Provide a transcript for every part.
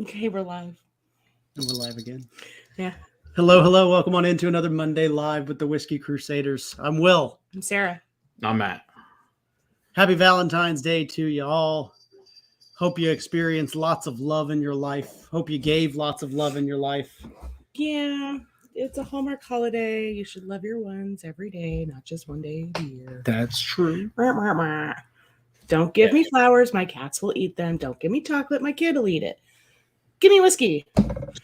Okay, we're live. And we're live again. Yeah. Hello, hello. Welcome on into another Monday Live with the Whiskey Crusaders. I'm Will. I'm Sarah. I'm Matt. Happy Valentine's Day to you all. Hope you experienced lots of love in your life. Hope you gave lots of love in your life. Yeah, it's a Hallmark holiday. You should love your ones every day, not just one day a year. That's true. Don't give me flowers. My cats will eat them. Don't give me chocolate. My kid will eat it. Give me whiskey.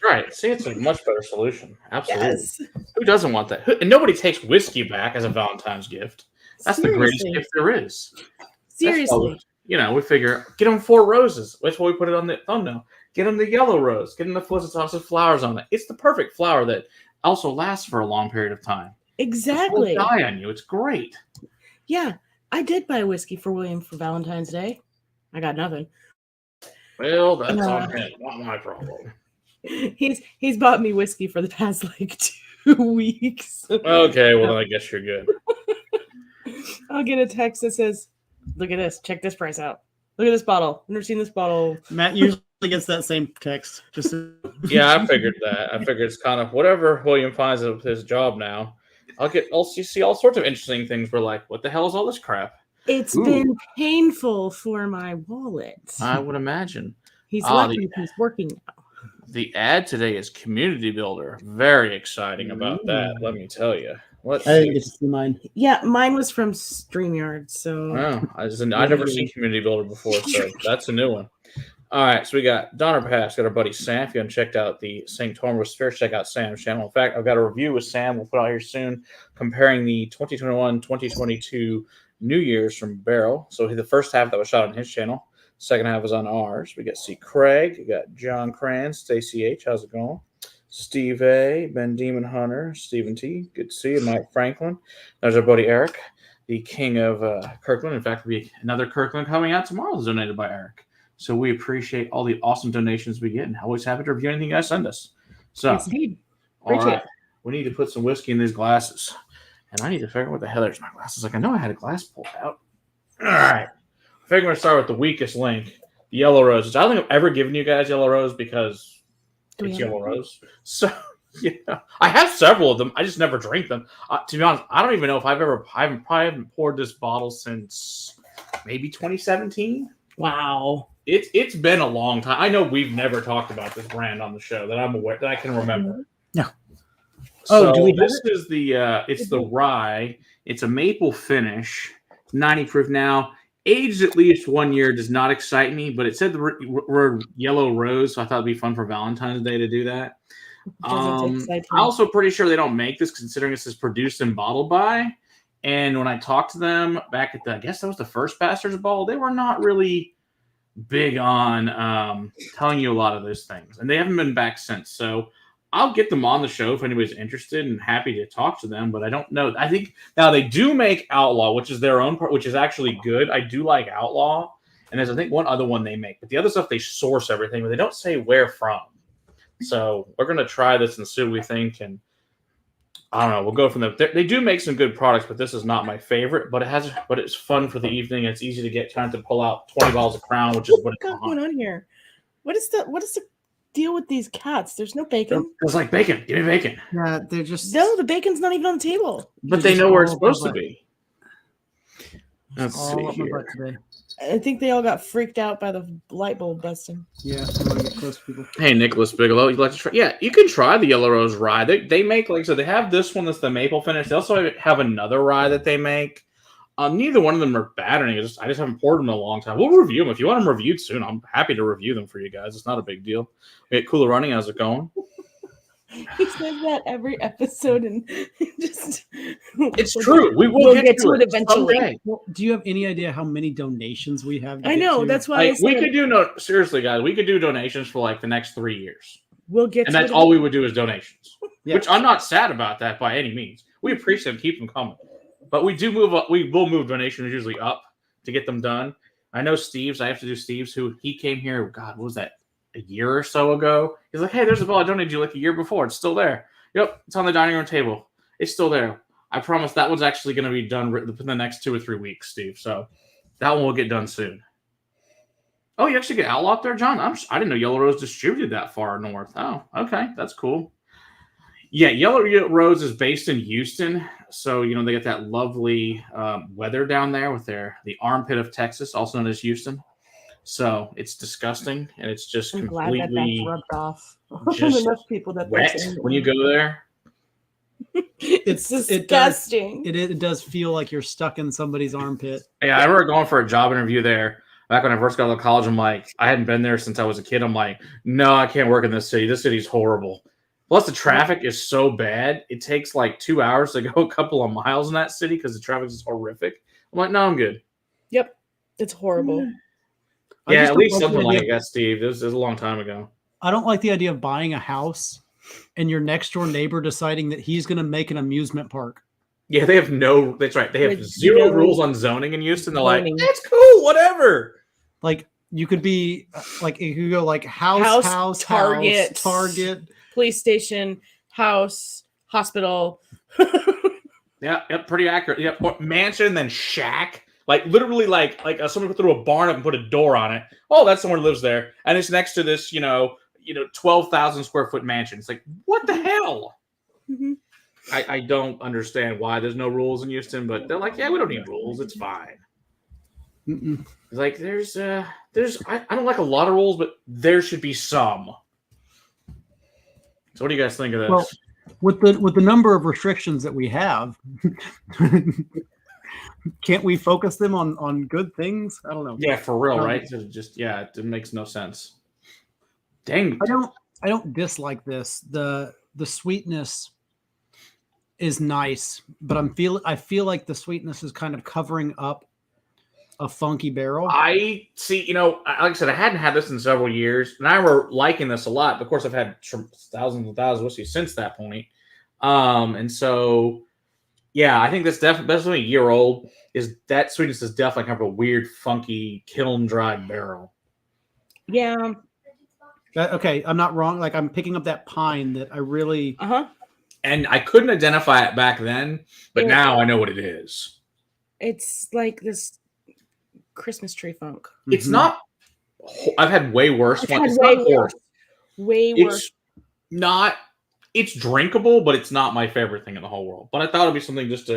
Right. See, it's a much better solution. Absolutely. Yes. Who doesn't want that? And nobody takes whiskey back as a Valentine's gift. That's the greatest Seriously. gift there is. Seriously. We figure, get them 4 roses. That's why we put it on the thumbnail. Get them the yellow rose. Get them the fuzzy sauce with flowers on it. It's the perfect flower that also lasts for a long period of time. Exactly. It won't die on you. It's great. Yeah, I did buy whiskey for William for Valentine's Day. I got nothing. Well, that's on him. Not my problem. He's bought me whiskey for the past like 2 weeks. Okay, well, then I guess you're good. I'll get a text that says, "Look at this. Check this price out. Look at this bottle. I've never seen this bottle." Matt usually gets that same text. Yeah, I figured that. I figured it's kind of whatever William finds of his job now. I'll see all sorts of interesting things. We're like, what the hell is all this crap? It's been painful for my wallet. I would imagine. He's lucky he's working now. The ad today is community builder. Very exciting about that. Let me tell you. I didn't get to see mine. Yeah, mine was from StreamYard. So I've never seen community builder before, so that's a new one. All right, so we got Donner Pass, got our buddy Sam. If you haven't checked out the St. Thomas Fair, check out Sam's channel. In fact, I've got a review with Sam we'll put out here soon comparing the 2021-2022 New Year's from Barrel. So the first half that was shot on his channel. Second half was on ours. We got C. Craig. We got John Cran, Stacy H. How's it going? Steve A. Ben Demon Hunter. Stephen T. Good to see you. Mike Franklin. There's our buddy Eric, the king of Kirkland. In fact, there'll be another Kirkland coming out tomorrow donated by Eric. So we appreciate all the awesome donations we get and always happy to review anything you guys send us. So, yes, indeed. All right. We need to put some whiskey in these glasses. And I need to figure out what the hell there's my glasses. Like, I know I had a glass pulled out. All right. I think I'm going to start with the weakest link, the Yellow Rose. Which I don't think I've ever given you guys Yellow Rose because it's Yellow Rose. So, I have several of them. I just never drink them. To be honest, I don't even know if I haven't poured this bottle since maybe 2017. Wow. It's been a long time. I know we've never talked about this brand on the show that I'm aware that I can remember. No. So do we? This is the it's the rye. It's a maple finish, 90 proof now. Aged at least 1 year does not excite me, but it said the word yellow rose, so I thought it'd be fun for Valentine's Day to do that. I'm also pretty sure they don't make this, considering this is produced and bottled by. And when I talked to them back at I guess that was the first Bastards Ball, they were not really big on telling you a lot of those things, and they haven't been back since. So I'll get them on the show if anybody's interested and happy to talk to them, but I don't know. I think now they do make Outlaw, which is their own part, which is actually good. I do like Outlaw, and there's I think one other one they make, but the other stuff they source everything, but they don't say where from. So we're gonna try this and see what we think, and I don't know. We'll go from there. They do make some good products, but this is not my favorite. But it's fun for the evening. It's easy to get trying to pull out 20 bottles of Crown, which is what it's going on here. What is the deal with these cats? There's no bacon. It's like bacon. Give me bacon. Yeah, they're just the bacon's not even on the table. But they know where it's supposed to be. Let's see here. I think they all got freaked out by the light bulb busting. Yeah, I want to get close to people. Hey, Nicholas Bigelow, you'd like to try? Yeah, you can try the Yellow Rose rye. They make, like I said, they have this one that's the maple finish. They also have another rye that they make. Neither one of them are bad or anything. I just haven't poured them in a long time. We'll review them. If you want them reviewed soon, I'm happy to review them for you guys. It's not a big deal. We get Cooler Running. How's it going? He says that every episode, and just it's true. We'll get to it eventually. Someday. Well, do you have any idea how many donations we have? I know that's why we could do seriously, guys. We could do donations for like the next 3 years. We'll get, and that's all we would do is donations. Yeah. Which I'm not sad about that by any means. We appreciate them, keep them coming, but we do move up. We will move donations usually up to get them done. I know Steve's. I have to do Steve's. Who he came here. God, what was that? A year or so ago, he's like, "Hey, there's a ball I donated you like a year before. It's still there. Yep, it's on the dining room table. It's still there. I promise that one's actually going to be done within the next 2 or 3 weeks, Steve. So that one will get done soon." Oh, you actually get outlawed there, John? I didn't know Yellow Rose distributed that far north. Oh, okay. That's cool. Yeah, Yellow Rose is based in Houston. So, they get that lovely weather down there with the armpit of Texas, also known as Houston. So it's disgusting, and it's just I'm completely glad that's rubbed off. just Enough people that wet when you go there. It's disgusting. It does feel like you're stuck in somebody's armpit. Yeah, I remember going for a job interview there back when I first got out of college. I'm like, I hadn't been there since I was a kid. I'm like, no, I can't work in this city. This city's horrible. Plus, the traffic is so bad. It takes like 2 hours to go a couple of miles in that city because the traffic is horrific. I'm like, no, I'm good. Yep. It's horrible. Yeah, at least something like that, Steve. This is a long time ago. I don't like the idea of buying a house and your next door neighbor deciding that he's going to make an amusement park. Yeah, they have that's right. They have zero rules on zoning in Houston. They're like, that's cool, whatever. Like, you could be, like, you could go like house, Target, police station, house, hospital. Yeah, pretty accurate. Yeah, mansion, then shack. Like literally, like someone threw a barn up and put a door on it. Oh, that's someone who lives there, and it's next to this, 12,000 square foot mansion. It's like, what the hell? Mm-hmm. I don't understand why there's no rules in Houston, but they're like, yeah, we don't need rules. It's fine. Mm-mm. Like there's I don't like a lot of rules, but there should be some. So what do you guys think of this? Well, with the number of restrictions that we have. Can't we focus them on good things? I don't know. Yeah, for real, right? It makes no sense. Dang. I don't dislike this. The sweetness is nice, but I feel like the sweetness is kind of covering up a funky barrel. I see, like I said, I hadn't had this in several years, and I remember liking this a lot. But of course, I've had thousands and thousands of whiskeys since that point. And so yeah, I think that's definitely a year old. Is that sweetness is definitely kind of a weird, funky, kiln dried barrel. Yeah. Okay, I'm not wrong. Like I'm picking up that pine that I really. And I couldn't identify it back then, but now I know what it is. It's like this Christmas tree funk. It's not. I've had way worse. Way worse. It's drinkable, but it's not my favorite thing in the whole world. But I thought it'd be something just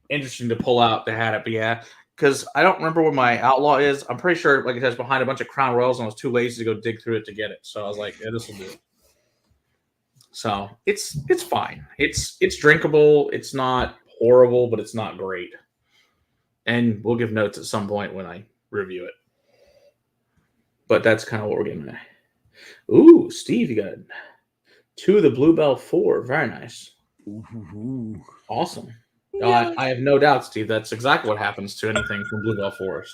interesting to pull out to have it. But yeah, because I don't remember what my outlaw is. I'm pretty sure, like it says, behind a bunch of Crown Royals, and I was too lazy to go dig through it to get it. So I was like, yeah, this will do it. So it's fine. It's drinkable. It's not horrible, but it's not great. And we'll give notes at some point when I review it. But that's kind of what we're getting at. Ooh, Steve, you got it. 2 of the Bluebell 4. Very nice. Ooh. Awesome. Yeah. I have no doubt, Steve. That's exactly what happens to anything from Bluebell Forest.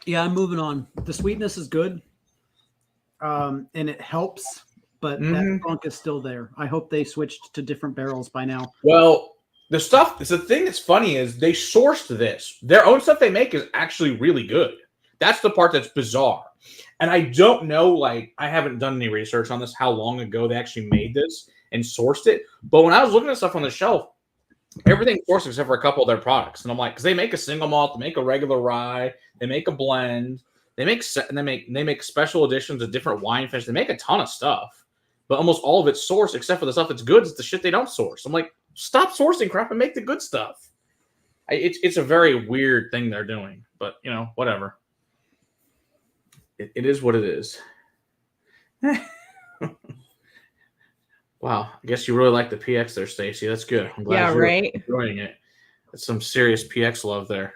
Yeah, I'm moving on. The sweetness is good, and it helps, but that funk is still there. I hope they switched to different barrels by now. Well, the thing that's funny is they sourced this. Their own stuff they make is actually really good. That's the part that's bizarre. And I don't know, I haven't done any research on this, how long ago they actually made this and sourced it. But when I was looking at stuff on the shelf, everything's sourced except for a couple of their products. And I'm like, because they make a single malt, they make a regular rye, they make a blend, they make special editions of different wine finishes. They make a ton of stuff. But almost all of it's sourced except for the stuff that's good. It's the shit they don't source. I'm like, stop sourcing crap and make the good stuff. It's a very weird thing they're doing. But, whatever. It is what it is. Wow. I guess you really like the PX there, Stacy. That's good. I'm glad you're enjoying it. That's some serious PX love there.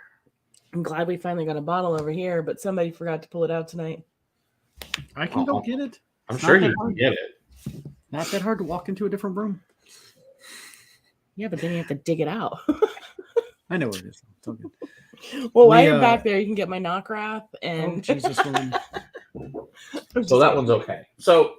I'm glad we finally got a bottle over here, but somebody forgot to pull it out tonight. I can go get it. I'm sure you can get it. Not that hard to walk into a different room. Yeah, but then you have to dig it out. I know where it is. It's all good. Well, while you're back there, you can get my knock wrap and Jesus. So that one's okay. So,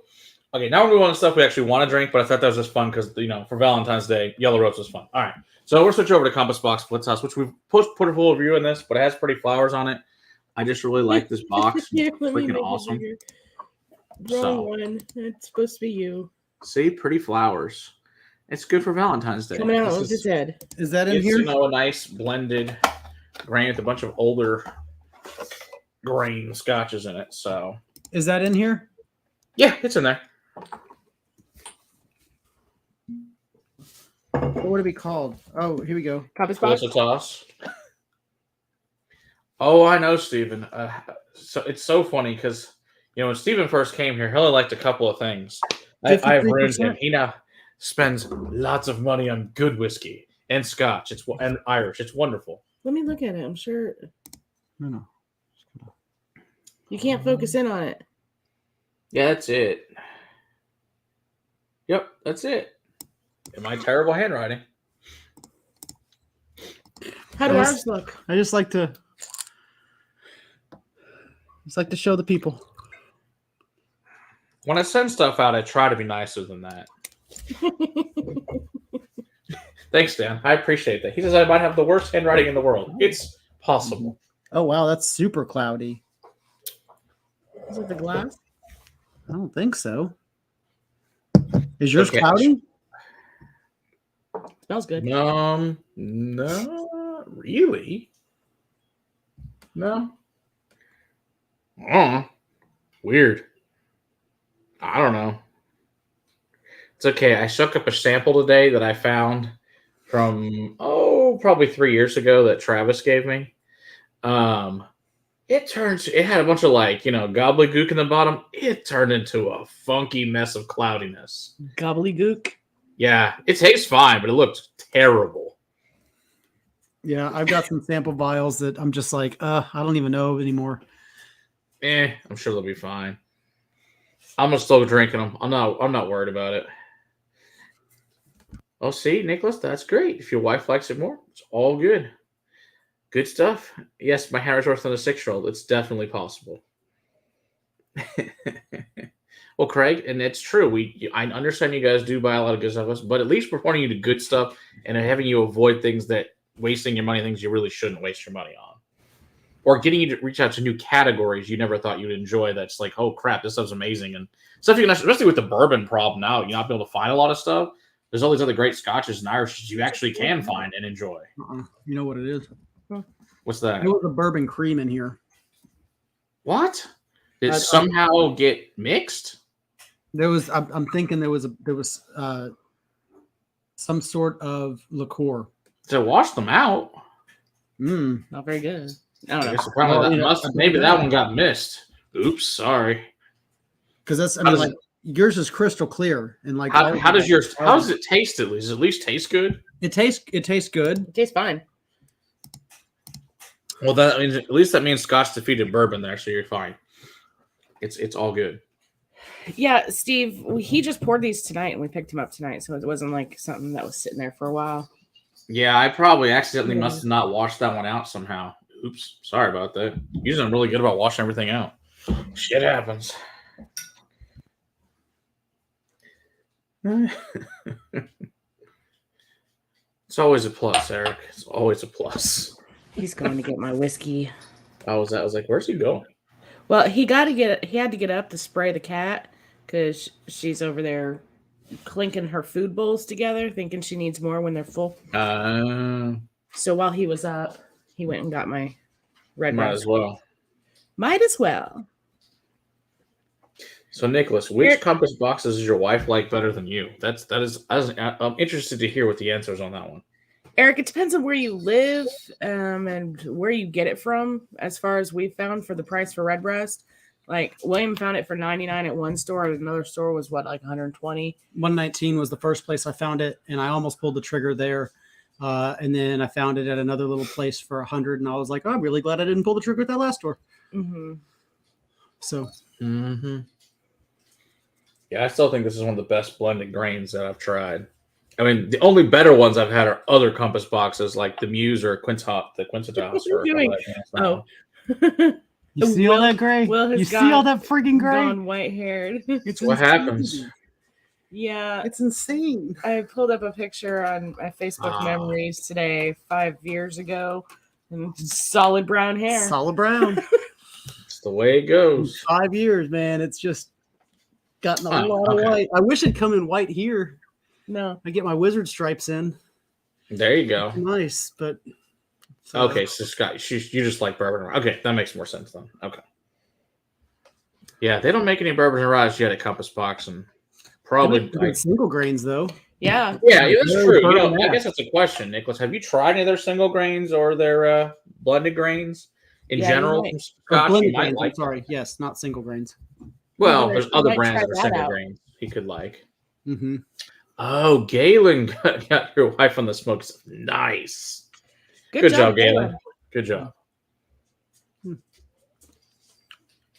okay, now we're going to stuff we actually want to drink, but I thought that was just fun because, for Valentine's Day, Yellow Rose was fun. All right. So we're switching over to Compass Box Splits House, which we've put a full review in this, but it has pretty flowers on it. I just really like this box. It's freaking awesome. Wrong one. It's supposed to be you. See, pretty flowers. It's good for Valentine's Day. Coming out of his head. Is that in here? A nice blended grain with a bunch of older grain scotches in it. So Is that in here? yeah, it's in there. What would it be called? Oh, here we go. Compass box. Felicitas. Oh, I know, Stephen. So it's so funny because when Stephen first came here, he only liked a couple of things. I've ruined him. He now spends lots of money on good whiskey and Scotch. And Irish. It's wonderful. Let me look at it. I'm sure No. you can't focus in on it. Yeah, that's it. Yep, that's it. In my terrible handwriting. How do ours look? I just like to show the people. When I send stuff out, I try to be nicer than that. Thanks, Dan. I appreciate that. He says I might have the worst handwriting in the world. It's possible. Oh wow, that's super cloudy. Is it the glass? I don't think so. Is yours Okay. cloudy? Smells good. No, really. No. Weird. I don't know. It's okay. I shook up a sample today that I found from probably 3 years ago that Travis gave me. It had a bunch of gobbledygook in the bottom. It turned into a funky mess of cloudiness. Gobbledygook. Yeah, it tastes fine, but it looked terrible. Yeah, I've got some sample vials that I'm just like, I don't even know anymore. I'm sure they'll be fine. I'm gonna still drinking them. I'm not worried about it. Oh, see, Nicholas, that's great. If your wife likes it more, it's all good. Good stuff. Yes, my hair is worse than a 6-year-old. It's definitely possible. Well, Craig, and it's true. I understand you guys do buy a lot of good stuff, but at least we're pointing you to good stuff and having you avoid things that wasting your money, things you really shouldn't waste your money on. Or getting you to reach out to new categories you never thought you'd enjoy. That's like, oh crap, this stuff's amazing. And stuff you can, especially with the bourbon problem now, you're not able to find a lot of stuff. There's all these other great scotches and Irishes you actually can find and enjoy. You know what it is? What's that? There was a bourbon cream in here. What? Did it somehow get mixed? There was. I'm thinking there was some sort of liqueur. To wash them out. Not very good. I don't know. Apparently maybe that one got missed. Oops, sorry. Because yours is crystal clear and like. How does yours? How does it taste? Does it at least taste good? It tastes good. It tastes fine. Well, that means at least that means Scotch defeated bourbon there, so you're fine. It's all good. Yeah, Steve, he just poured these tonight and we picked him up tonight, so it wasn't like something that was sitting there for a while. Yeah, I probably accidentally must have not washed that one out somehow. Oops, sorry about that. Usually I'm really good about washing everything out. Shit happens. It's always a plus, Eric. It's always a plus. He's going to get my whiskey. I was like, where's he going? Well, he had to get up to spray the cat because she's over there clinking her food bowls together, thinking she needs more when they're full. So while he was up, he went and got my red. Might as well. Might as well. So, Nicholas, which compass boxes does your wife like better than you? I'm interested to hear what the answer is on that one. Eric, it depends on where you live and where you get it from. As far as we've found for the price for Redbreast, like William found it for $99 at one store. At another store was like $120. $119 was the first place I found it, and I almost pulled the trigger there. And then I found it at another little place for $100, and I was like, oh, I'm really glad I didn't pull the trigger at that last store. Mm-hmm. So. Mm-hmm. Yeah, I still think this is one of the best blended grains that I've tried. I mean, the only better ones I've had are other compass boxes like the Muse or Quintet. Oh. You see all that gray? You see all that freaking gray? Gone white-haired. It's what happens. Yeah. It's insane. I pulled up a picture on my Facebook memories today, 5 years ago, and solid brown hair. Solid brown. It's the way it goes. 5 years, man. It's just gotten a lot of white. I wish it'd come in white here. No. I get my wizard stripes in. There you go. Nice, but So, okay, so Scott, you just like bourbon and rye. Okay, that makes more sense then. Okay. Yeah, they don't make any bourbon and rye yet at Compass Box, and probably good single grains though. Yeah. Yeah, that's true. You know, bourbon I guess that's a question, Nicholas. Have you tried any of their single grains or their blended grains in Yeah, you general? might. From Or Scotch, you blended might grains. like I'm sorry. Yes, not single grains. Well, You there's other might brands try that are that single out. grains he could like. Mm-hmm. Oh, Galen got your wife on the smokes. Nice. Good job, Galen. Good job.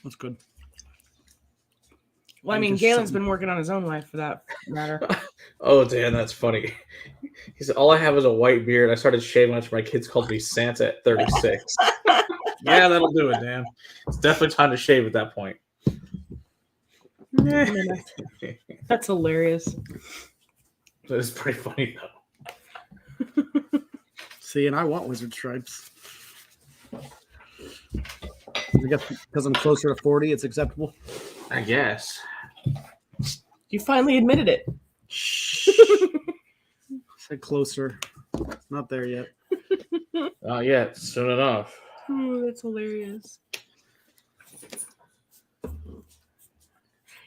That's good. Well, I mean, Galen's been working on his own life for that matter. Oh, Dan, that's funny. He said, all I have is a white beard. I started shaving after my kids called me Santa at 36. Yeah, that'll do it, Dan. It's definitely time to shave at that point. That's hilarious. It's pretty funny, though. See, and I want wizard stripes. I guess because I'm closer to 40, it's acceptable. I guess. You finally admitted it. Said closer. Not there yet. Not yet. Soon enough. Oh, that's hilarious.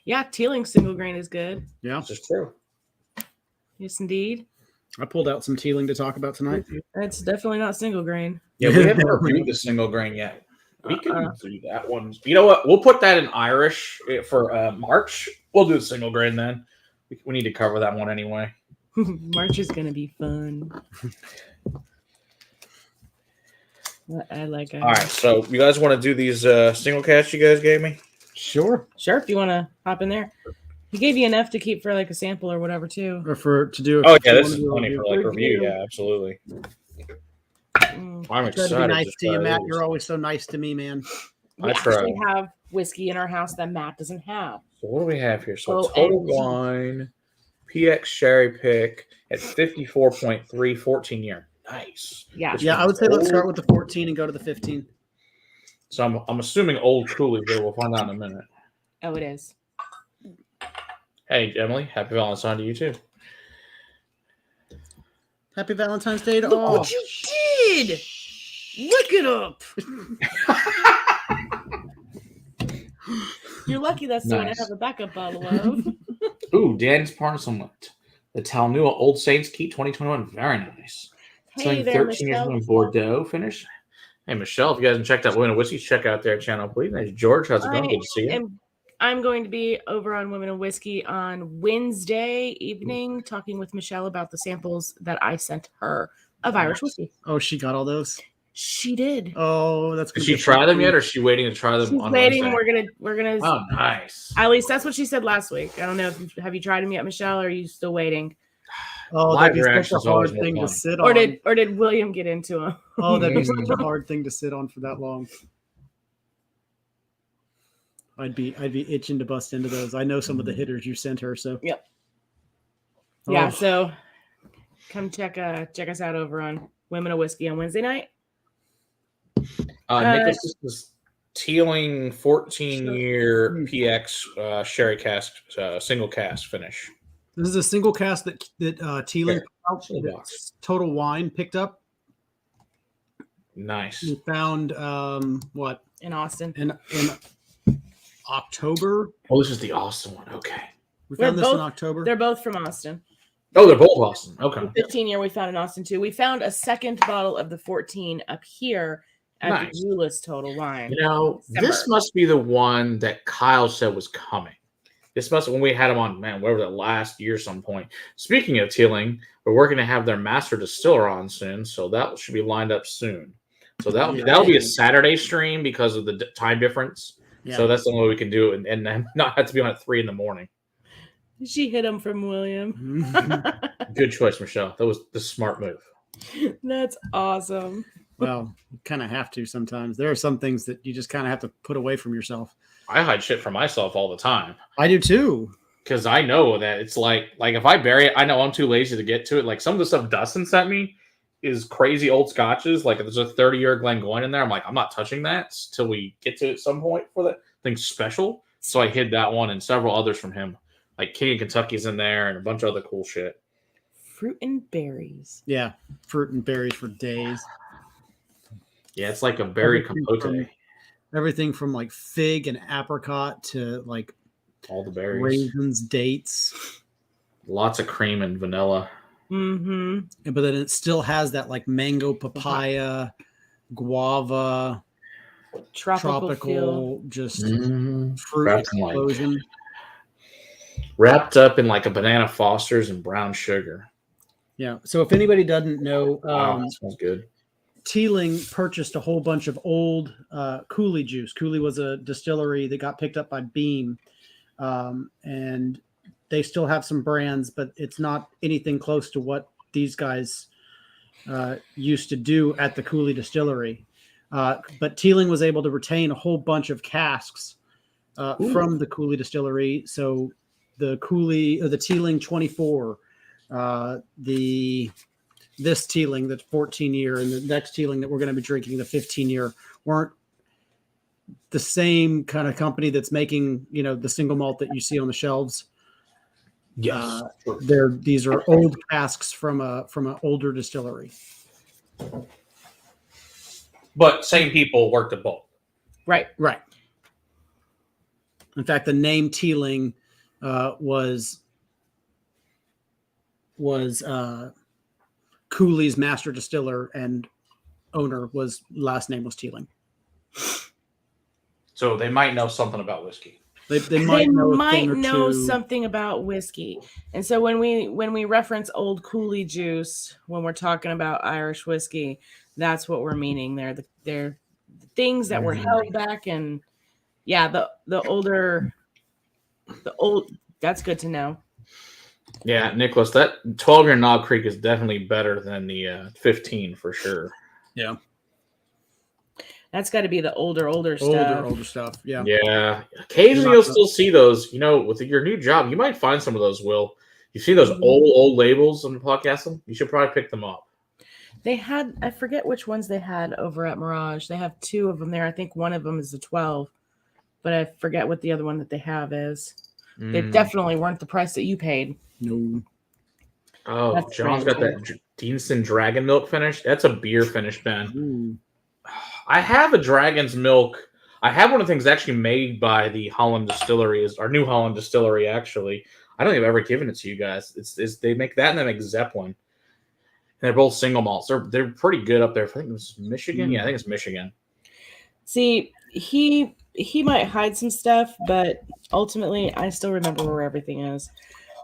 Yeah, Teeling single grain is good. Yeah, This is true. Yes, indeed. I pulled out some Teeling to talk about tonight. It's definitely not single grain. Yeah, we haven't reviewed the single grain yet. We can do that one. You know what? We'll put that in Irish for March. We'll do the single grain then. We need to cover that one anyway. March is going to be fun. I like it. All right, so you guys want to do these single casts you guys gave me? Sure. Sure, if you want to hop in there. He gave you enough to keep for like a sample or whatever too. Or to do. Oh yeah, this is funny for like review. Yeah, absolutely. Mm. I'm Try to excited. be nice to you, Matt. these. You're always so nice to me, man. We I try. actually have whiskey in our house that Matt doesn't have. So what do we have here? So Oh, total and- wine, PX Sherry Pick at 54.3, 14 year. Nice. Yeah. Yeah, I would say let's start with the 14 and go to the 15. So I'm assuming old Cooley here. We'll find out in a minute. Oh, it is. Hey, Emily, happy Valentine to you too. Happy Valentine's Day to Look all. what you did! Look it up. You're lucky that's the one I Nice. have a backup bottle of. Ooh, Dan's Parson. The Talnua Old Saints Keat 2021. Very nice. Hey Selling there, 13 years Michelle. in Bordeaux finish. Hey, Michelle, if you guys haven't checked out Women of Whiskey, check out their channel, please. Hey, George, how's it going? Good to see you. I'm going to be over on Women of Whiskey on Wednesday evening talking with Michelle about the samples that I sent her of Irish whiskey. Oh, she got all those? She did. Oh, that's good. Did she try them yet, or is she waiting to try them She's on waiting. Wednesday? We're gonna. Oh, nice. At least that's what she said last week. I don't know if have you tried them yet, Michelle, or are you still waiting? Oh, Live that'd be such reaction a is always hard more thing to fun. sit Or on. did William get into them? Oh, that'd be such a hard thing to sit on for that long. I'd be itching to bust into those. I know some of the hitters you sent her, so Yep. Oh. Yeah, so come check us out over on Women of Whiskey on Wednesday night. Nicholas, this is Teeling 14-year PX Sherry cask, single cask finish. This is a single cast that Teeling Full box. Total Wine picked up. Nice. We found what In Austin. in October. Oh, this is the Austin one. Okay. We We're found this in both- October. They're both from Austin. Oh, they're both Austin. Okay. The 15 year we found in Austin too. We found a second bottle of the 14 up here at Nice. the Euless Total Wine. You know, December. this must be the one that Kyle said was coming. This must when we had him on, man, whatever that last year, some point. Speaking of Teeling, we're working to have their master distiller on soon, so that should be lined up soon. So that'll be a Saturday stream because of the time difference. Yeah. So that's the only way we can do it, and then not have to be on at 3 a.m. She hit him from William. Good choice, Michelle. That was the smart move. That's awesome. Well, you kind of have to sometimes. There are some things that you just kind of have to put away from yourself. I hide shit from myself all the time I do too. because I know that it's like if I bury it, I know I'm too lazy to get to it. Like some of the stuff Dustin sent me is crazy old scotches. Like if there's a 30-year Glengoyne in there, I'm like, I'm not touching that till we get to it at some point for that thing special. So I hid that one and several others from him. Like King of Kentucky's in there and a bunch of other cool shit. Fruit and berries. Yeah, fruit and berries for days. Yeah, it's like a berry compote. Everything from like fig and apricot to like all the berries, raisins, dates, lots of cream and vanilla. Mm-hmm. But then it still has that like mango, papaya, guava, tropical just fruit explosion. Wrapped up in like a banana Foster's and brown sugar. Yeah. So if anybody doesn't know, wow, that smells good. Teeling purchased a whole bunch of old Cooley juice. Cooley was a distillery that got picked up by Beam, and they still have some brands, but it's not anything close to what these guys used to do at the Cooley distillery. But Teeling was able to retain a whole bunch of casks from the Cooley distillery. So the Cooley or the Teeling 24, this Teeling that's 14-year, and the next Teeling that we're going to be drinking, the 15-year, weren't the same kind of company that's making, the single malt that you see on the shelves. Yes, these are old casks from an older distillery. But same people worked at both. Right. In fact, the name Teeling was Cooley's master distiller and owner last name was Teeling. So they might know something about whiskey. They might know something about whiskey. And so when we reference old Cooley juice, when we're talking about Irish whiskey, that's what we're meaning there. They're things that were held back, and the old, that's good to know. Yeah, Nicholas, that 12-year Knob Creek is definitely better than the 15 for sure. Yeah. That's got to be the older stuff. Older stuff. Yeah. Yeah. Occasionally you'll still see those. With your new job, you might find some of those, Will. You see those old labels on the podcast? You should probably pick them up. They had, I forget which ones they had over at Mirage. They have two of them there. I think one of them is the 12, but I forget what the other one that they have is. They definitely weren't the price that you paid. No. Oh, that's John's got that Deanston Dragon Milk finish. That's a beer finish, Ben. Ooh. I have a Dragon's Milk. I have one of the things actually made by the Holland Distillery, is our New Holland Distillery, actually. I don't think I've ever given it to you guys. It's they make that and they make Zeppelin. And they're both single malts. They're pretty good up there. I think it's Michigan. Yeah, I think it's Michigan. See, he might hide some stuff, but ultimately I still remember where everything is.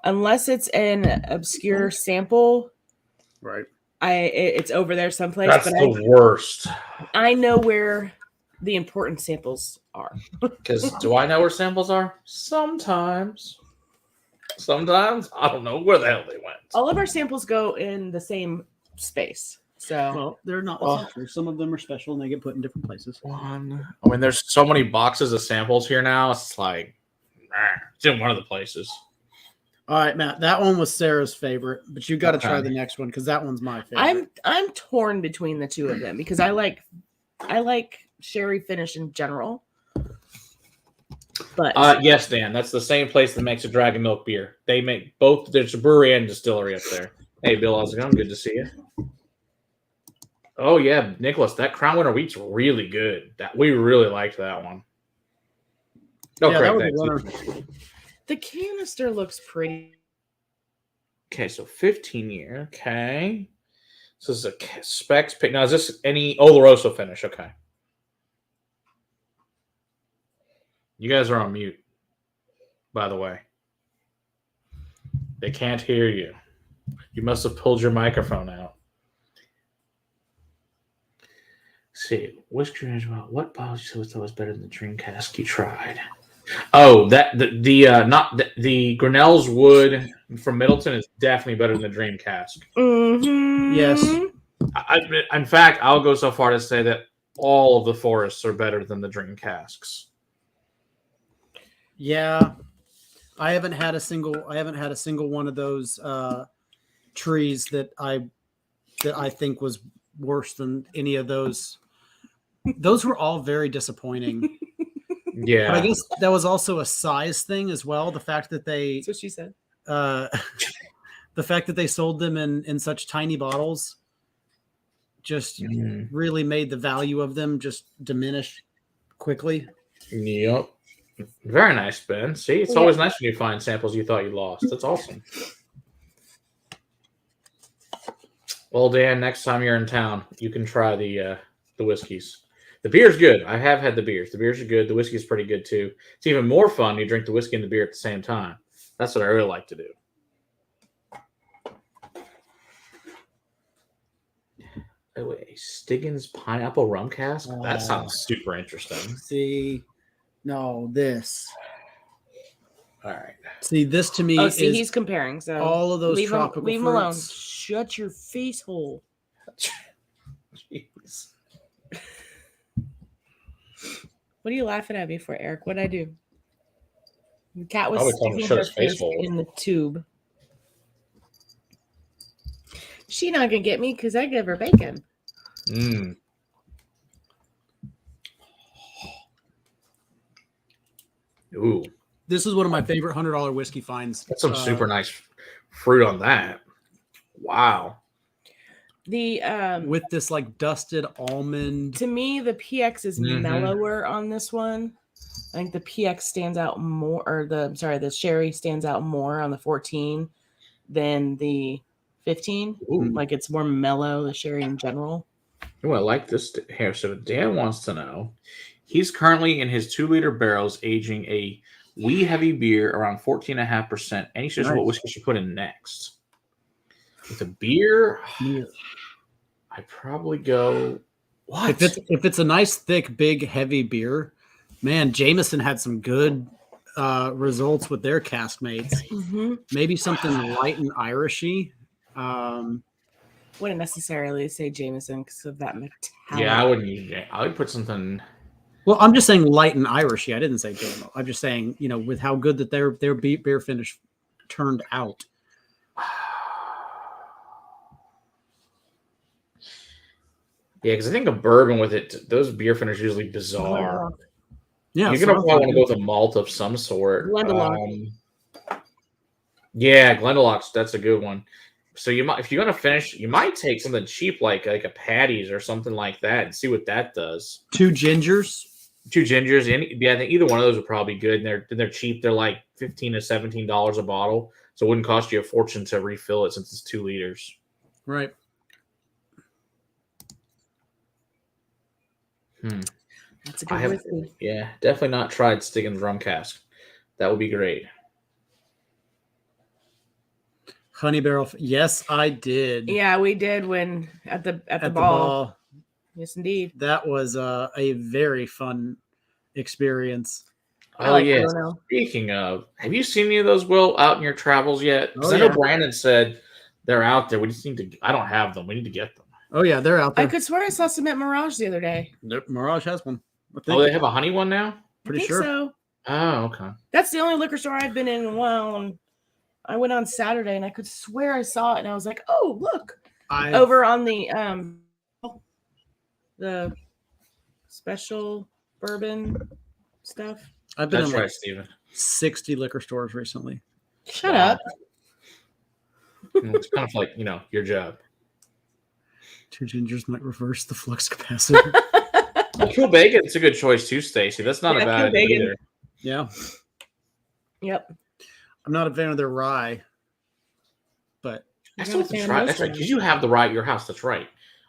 Unless it's an obscure sample. Right. It's over there someplace. That's the worst. I know where the important samples are. Because do I know where samples are? Sometimes. I don't know where the hell they went. All of our samples go in the same space. So they're not. Some of them are special and they get put in different places. There's so many boxes of samples here now. It's like, it's in one of the places. All right, Matt. That one was Sarah's favorite, but you got to try the next one because that one's my favorite. I'm torn between the two of them because I like sherry finish in general. But yes, Dan, that's the same place that makes a Dragon Milk beer. They make both. There's a brewery and distillery up there. Hey, Bill, how's it going? Good to see you. Oh yeah, Nicholas, that Crown Winter Wheat's really good. We really liked that one. Oh, yeah, correct. The canister looks pretty. Okay, so 15-year. Okay. So this is a specs pick. Now, is this any Oloroso finish? Okay. You guys are on mute, by the way. They can't hear you. You must have pulled your microphone out. Let's see. Whiskey Crusaders, what bottle did you say was better than the dream cask you tried? Oh, the Grinnell's Wood from Middleton is definitely better than the Dream Cask. Mm-hmm. Yes. In fact, I'll go so far to say that all of the forests are better than the Dream Casks. Yeah, I haven't had a single one of those trees that I think was worse than any of those. Those were all very disappointing. Yeah, but I guess that was also a size thing as well. The fact that that's what she said. The fact that they sold them in such tiny bottles just really made the value of them just diminish quickly. Yep. Very nice, Ben. See, it's always nice when you find samples you thought you lost. That's awesome. Well, Dan, next time you're in town, you can try the whiskeys. The beer's good. I have had the beers. The beers are good. The whiskey's pretty good too. It's even more fun when you drink the whiskey and the beer at the same time. That's what I really like to do. Oh, a Stiggins pineapple rum cask? That sounds super interesting. See, no, this. All right. See, this to me is he's comparing. So all of those tropical leave him fruits. alone. Shut your face hole. Jeez. What are you laughing at me for, Eric? What'd I do? The cat was Probably sticking shut her his face face hole. in the tube. She not gonna get me because I give her bacon. Ooh. This is one of my favorite $100 whiskey finds. That's some super nice fruit on that. Wow. The with this like dusted almond. To me, the PX is mellower on this one. I think the PX stands out more, or the sherry stands out more on the 14 than the 15. Ooh. Like it's more mellow, the sherry in general. Oh, I like this here. So Dan wants to know, he's currently in his 2-liter barrels aging a wee heavy beer around 14.5%, and he says what whiskey should put in next. With a beer, I'd probably go. What if it's a nice thick big heavy beer? Man, Jameson had some good results with their cask mates. Maybe something light and Irishy. Wouldn't necessarily say Jameson because of that metallic. Yeah, I wouldn't. I would put something. Well, I'm just saying light and Irishy. I didn't say JMO. I'm just saying, with how good that their beer finish turned out. Yeah, because I think a bourbon with it, those beer finishes are usually bizarre. Yeah, you're gonna probably want to go with a malt of some sort. Glendalough. Yeah, Glendalough. That's a good one. So you might, if you're gonna finish, you might take something cheap like a Patty's or something like that and see what that does. 2 gingers. I think either one of those would probably be good. And they're cheap. They're like $15 to $17 a bottle, so it wouldn't cost you a fortune to refill it since it's 2 liters. Right. That's a good whiskey. Yeah, definitely not tried Stiggins rum cask. That would be great. Honey barrel. Yes, I did. Yeah, we did when at the ball. Yes, indeed. That was a very fun experience. Oh, yeah. Speaking of, have you seen any of those, Will, out in your travels yet? Because I know Brandon said they're out there. We just need to. I don't have them. We need to get them. Oh, yeah, they're out there. I could swear I saw some at Mirage the other day. Mirage has one. Oh, they have a honey one now? Pretty sure. So. Oh, okay. That's the only liquor store I've been in a while. And I went on Saturday and I could swear I saw it and I was like, "Oh, look!" Over on the special bourbon stuff. I've been in Steven. 60 liquor stores recently. Shut up. It's kind of like your job. 2 gingers might reverse the flux capacity. Cool bacon. It's a good choice too, Stacy. That's not a bad idea either. Yeah. Yep. I'm not a fan of their rye, but I still have to try. That's right, because you have the rye at your house. That's right.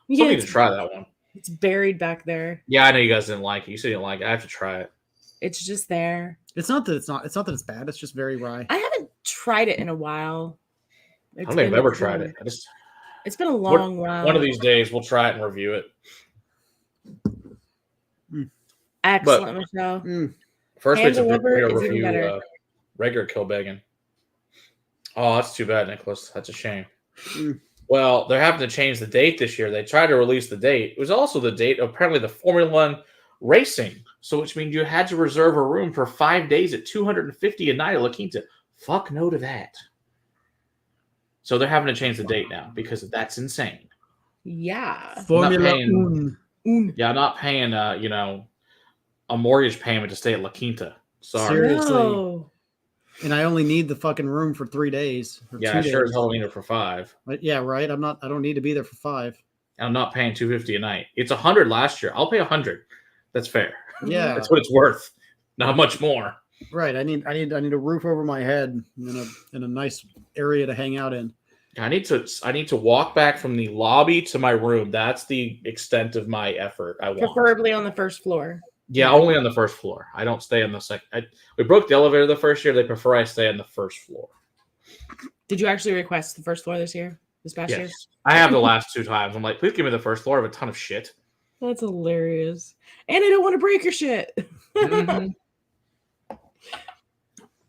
I need to try that one. It's buried back there. Yeah, I know you guys didn't like it. You said you didn't like it. I have to try it. It's just there. It's not that it's bad. It's just very rye. I haven't tried it in a while. I don't think I've ever tried it. It's been a long while. One of these days, we'll try it and review it. Excellent, Michelle. First, we're going to review regular Kilbeggan. Oh, that's too bad, Nicholas. That's a shame. Well, they're having to change the date this year. They tried to release the date. It was also the date of apparently the Formula One racing, so which means you had to reserve a room for 5 days at $250 a night at La Quinta. Fuck no to that. So they're having to change the date now because that's insane. Yeah. Formula One. Yeah, I'm not paying a mortgage payment to stay at La Quinta. Sorry. Seriously. No. And I only need the fucking room for 3 days. Yeah, I sure as hell need it for 5. But yeah, right. I don't need to be there for 5. and I'm not paying $250 a night. It's $100 last year. I'll pay $100. That's fair. Yeah, that's what it's worth. Not much more. Right. I need a roof over my head in a nice area to hang out in. I need to walk back from the lobby to my room. That's the extent of my effort. I want preferably on the first floor. Yeah, only on the first floor. I don't stay on the second. We broke the elevator the first year. They prefer I stay on the first floor. Did you actually request the first floor this past year? I have the last 2 times. I'm like, please give me the first floor. I have a ton of shit. That's hilarious. And I don't want to break your shit. Mm-hmm.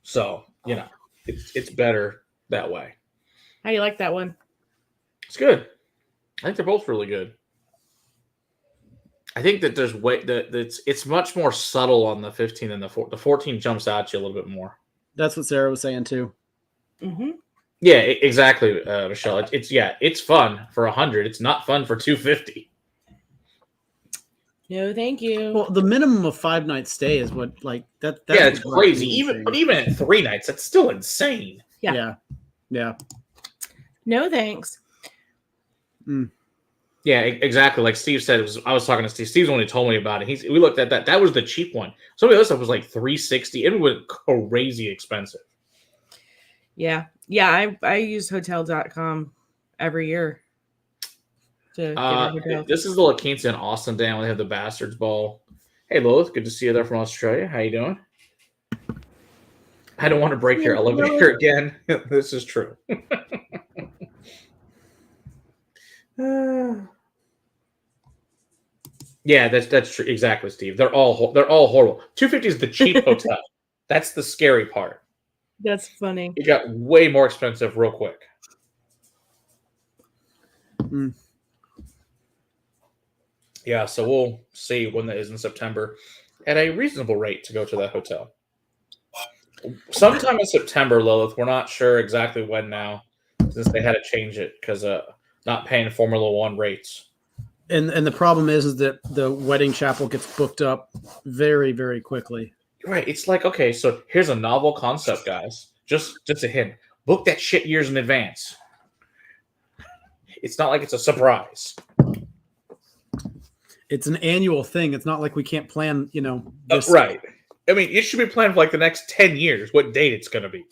So, it's better that way. How do you like that one? It's good. I think they're both really good. I think that there's it's much more subtle on the 15 than the 14 jumps out you a little bit more. That's what Sarah was saying too. Mm-hmm. Yeah, exactly, Michelle. It's fun for $100. It's not fun for $250. No, thank you. Well, the minimum of 5 nights stay is what that's it's crazy. Even at 3 nights, that's still insane. Yeah. No thanks. Yeah, exactly. Like Steve said, I was talking to Steve. Steve's the one who told me about it. We looked at that. That was the cheap one. Some of the other stuff was like $360. It was crazy expensive. Yeah. I use hotel.com every year. This is the La Quinta in Austin, Dan. We have the Bastards Ball. Hey, Lilith. Good to see you there from Australia. How you doing? I don't want to break your elevator again. This is true. Yeah, that's true. Exactly, Steve. They're all horrible. $250 is the cheap hotel. That's the scary part. That's funny. It got way more expensive real quick. Yeah, so we'll see when that is in September at a reasonable rate to go to that hotel. Sometime in September, Lilith. We're not sure exactly when now, since they had to change it because not paying Formula One rates. And the problem is that the wedding chapel gets booked up very, very quickly. Right. It's like, okay, so here's a novel concept, guys. Just a hint. Book that shit years in advance. It's not like it's a surprise. It's an annual thing. It's not like we can't plan, this. Right. I mean, it should be planned for like the next 10 years, what date it's going to be.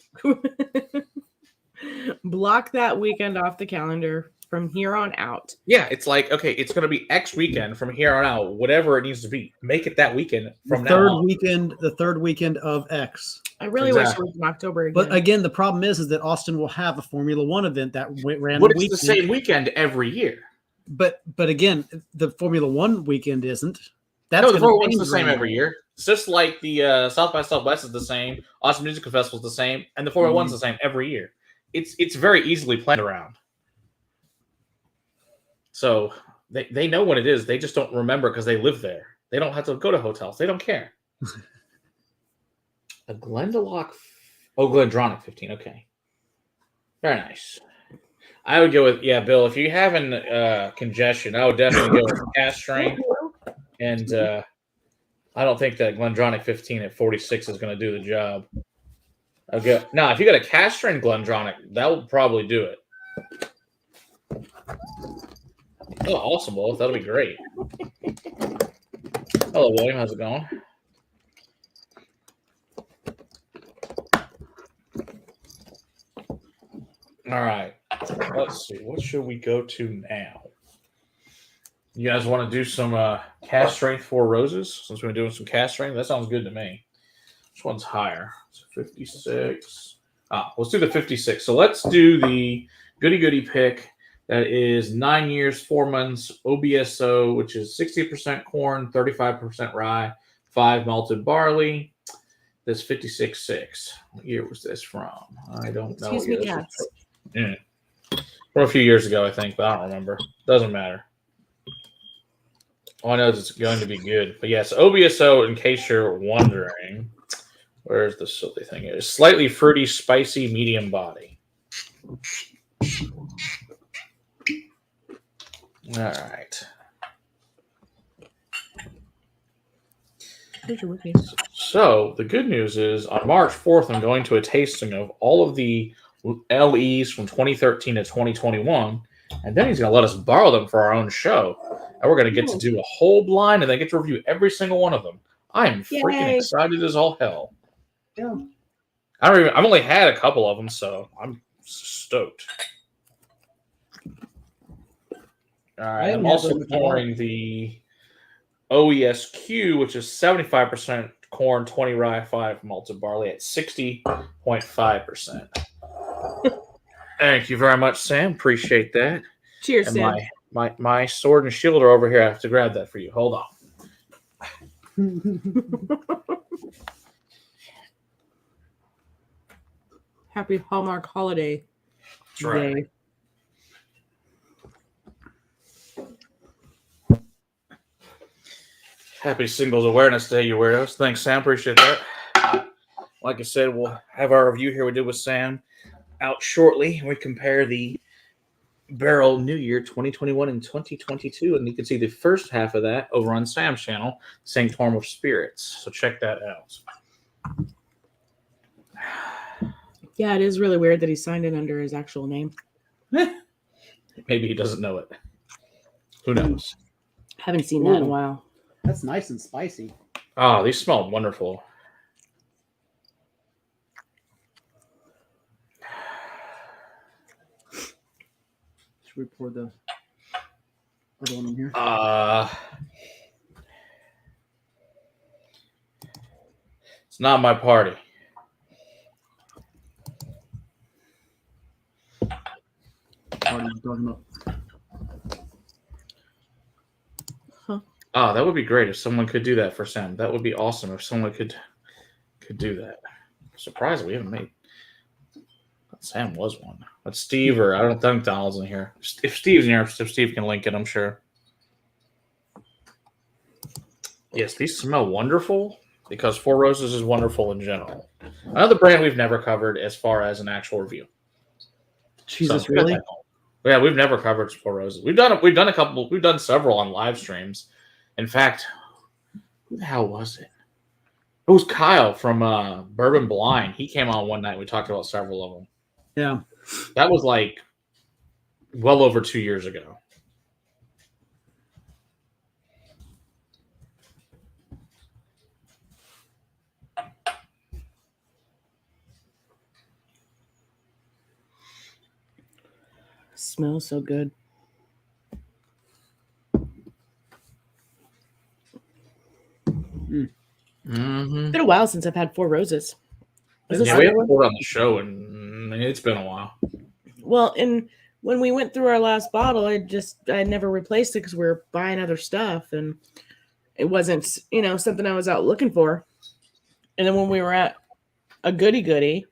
Block that weekend off the calendar from here on out. Yeah, it's like, okay, it's going to be X weekend from here on out, whatever it needs to be. Make it that weekend from now on. The third weekend of X. I really wish it was in October again. But again, the problem is that Austin will have a Formula One event that ran but it's the same weekend every year. But again, the Formula One weekend isn't. The Formula One's the same every year. It's just like the South by Southwest is the same, Austin Music Festival is the same, and the Formula One's the same every year. It's very easily planned around. So they know what it is. They just don't remember because they live there. They don't have to go to hotels. They don't care. A Glendalough. Glendronach 15. Okay. Very nice. I would go with, Bill, if you're having congestion, I would definitely go with Cash Train. And I don't think that Glendronach 15 at 46 is going to do the job. Okay. Now, if you got a Cash Train Glendronach, that will probably do it. Oh, awesome, Wolf. That'll be great. Hello, William. How's it going? All right. Let's see. What should we go to now? You guys want to do some cast strength 4 roses? Since we're doing some cast strength, that sounds good to me. Which one's higher? It's 56. Let's do the 56. So let's do the goody pick. That is 9 years, 4 months, OBSO, which is 60% corn, 35% rye, 5 malted barley. This 56.6. What year was this from? I don't know. Excuse me, cats. From a few years ago, I think, but I don't remember. Doesn't matter. All I know is it's going to be good. But yes, OBSO, in case you're wondering, where's the silly thing? It's slightly fruity, spicy, medium body. All right. Here's your whiskey. So the good news is on March 4th, I'm going to a tasting of all of the LEs from 2013 to 2021 And then he's going to let us borrow them for our own show. And we're going to get to do a whole blind and then get to review every single one of them. I am freaking excited as all hell. Yeah. I've only had a couple of them, so I'm stoked. All right, I'm also pouring the OESQ, which is 75% corn, 20 rye, 5 malted barley at 60.5%. Thank you very much, Sam. Appreciate that. Cheers, and Sam. My sword and shield are over here. I have to grab that for you. Hold on. Happy Hallmark holiday. That's right. Day. Happy Singles Awareness Day, you weirdos. Thanks, Sam. Appreciate that. Like I said, we'll have our review here we did with Sam out shortly. We compare the Barrel New Year 2021 and 2022, and you can see the first half of that over on Sam's channel, Sanctorum of Spirits. So check that out. Yeah, it is really weird that he signed it under his actual name. Maybe he doesn't know it. Who knows? Haven't seen that in a while. That's nice and spicy. Oh, these smell wonderful. Should we pour the other one in here? It's not my party. What are you talking about? Oh, that would be great if someone could do that for Sam. That would be awesome if someone could do that. I'm surprised we haven't made. Sam was one. But Steve or I don't think Donald's in here. If Steve's in here, if Steve can link it, I'm sure. Yes, these smell wonderful because Four Roses is wonderful in general. Another brand we've never covered as far as an actual review. Jesus, really? Yeah, we've never covered Four Roses. We've done a couple. We've done several on live streams. In fact, who the hell was it? It was Kyle from Bourbon Blind. He came on one night. We talked about several of them. Yeah. That was like well over 2 years ago. Smells so good. Mm-hmm. It's been a while since I've had Four Roses. We haven't poured on the show, and it's been a while. Well, and when we went through our last bottle, I never replaced it because we were buying other stuff, and it wasn't, something I was out looking for. And then when we were at a goody,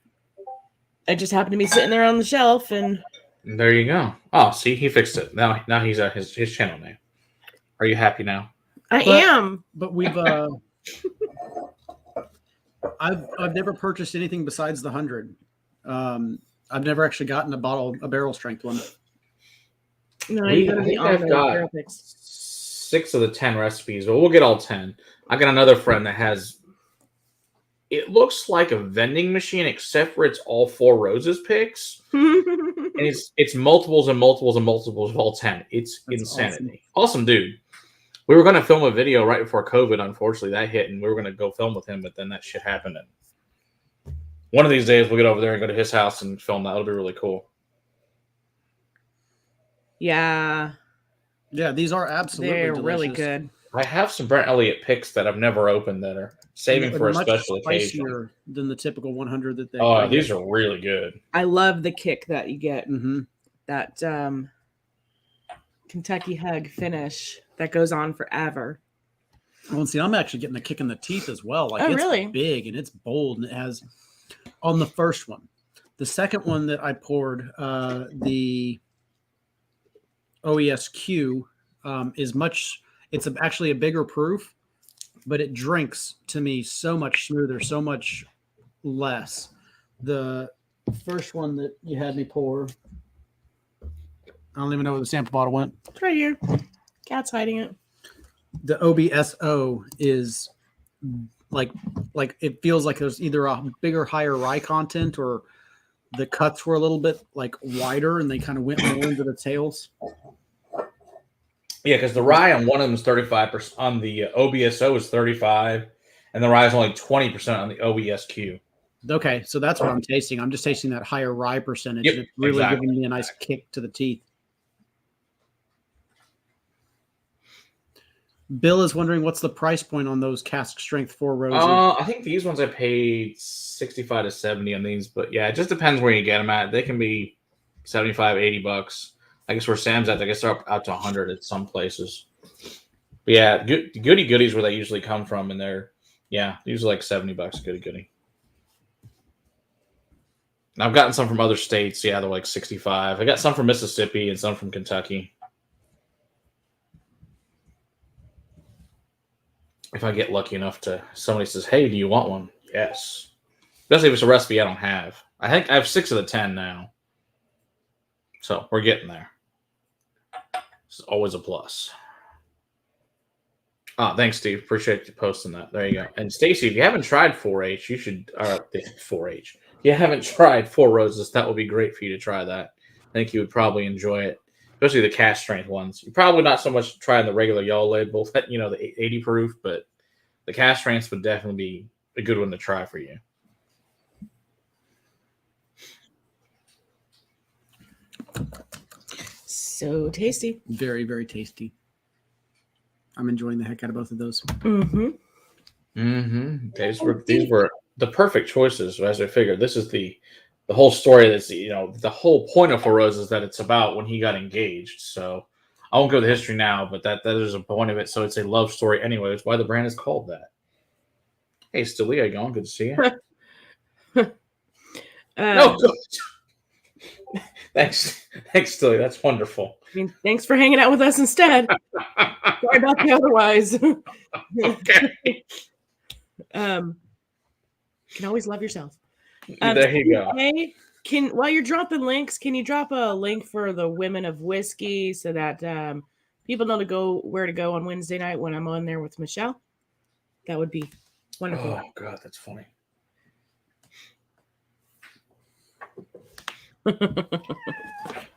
it just happened to be sitting there on the shelf, and there you go. Oh, see, he fixed it. Now he's at his channel name. Are you happy now? I am. But we've I've never purchased anything besides the 100. I've never actually gotten a barrel strength one. No, I've got 6 of the 10 recipes, but we'll get all 10. I got another friend that has. It looks like a vending machine, except for it's all Four Roses picks, and it's multiples and multiples and multiples of all 10. It's That's insanity. Awesome dude. We were going to film a video right before COVID. Unfortunately, that hit, and we were going to go film with him, but then that shit happened. And one of these days, we'll get over there and go to his house and film that. It'll be really cool. Yeah. Yeah, these are absolutely They're delicious. really good. I have some Brent Elliott picks that I've never opened that are saving for a special occasion. Spicier than the typical 100 that they. Oh, these are really good. I love the kick that you get. Mm-hmm. That Kentucky Hug finish that goes on forever. Well, see, I'm actually getting a kick in the teeth as well. Like, oh, it's really? Big and it's bold, and it has on the first one. The second one that I poured, the OESQ, is much. It's actually a bigger proof, but it drinks to me so much smoother, so much less. The first one that you had me pour, I don't even know where the sample bottle went. It's right here. Cat's hiding it. The OBSO is like it feels like there's either a bigger, higher rye content or the cuts were a little bit like wider and they kind of went more into the tails. Yeah, because the rye on one of them is 35%. On the OBSO is 35, and the rye is only 20% on the OESQ. Okay, so that's what I'm tasting. I'm just tasting that higher rye percentage. Yep, and it's really exactly. giving me a nice kick to the teeth. Bill is wondering what's the price point on those cask strength 4 roses. I think these ones I paid 65 to 70 on these, but yeah, it just depends where you get them at. They can be 75, 80 bucks. I guess where Sam's at, I guess they're up out to 100 at some places. But yeah, goody goodies where they usually come from, and they're usually like 70 bucks goody goody. And I've gotten some from other states. Yeah, they're like 65. I got some from Mississippi and some from Kentucky. If I get lucky enough to, somebody says, "Hey, do you want one?" Yes. Especially if it's a recipe I don't have. I think I have 6 of the 10 now. So we're getting there. It's always a plus. Thanks, Steve. Appreciate you posting that. There you go. And Stacy, if you haven't tried 4H, you should. 4H. If you haven't tried 4 Roses, that would be great for you to try that. I think you would probably enjoy it, especially the cask strength ones. You're probably not so much trying the regular yellow label, the 80 proof, but the cask strengths would definitely be a good one to try for you. So tasty. Very, very tasty. I'm enjoying the heck out of both of those. Mm-hmm. Mm-hmm. These were the perfect choices, as I figured. This is the whole story. That's the whole point of 4 Roses is that it's about when he got engaged. So I won't go to the history now, but that is a point of it. So it's a love story anyway. It's why the brand is called that. Hey, Stilly, how you going? Good to see you. No, good. Thanks, Stilly. That's wonderful. I mean, thanks for hanging out with us instead. Sorry about the otherwise. Okay. Can always love yourself. There you go. Hey, while you're dropping links, can you drop a link for the Women of Whiskey so that people know where to go on Wednesday night when I'm on there with Michelle? That would be wonderful. Oh God, that's funny.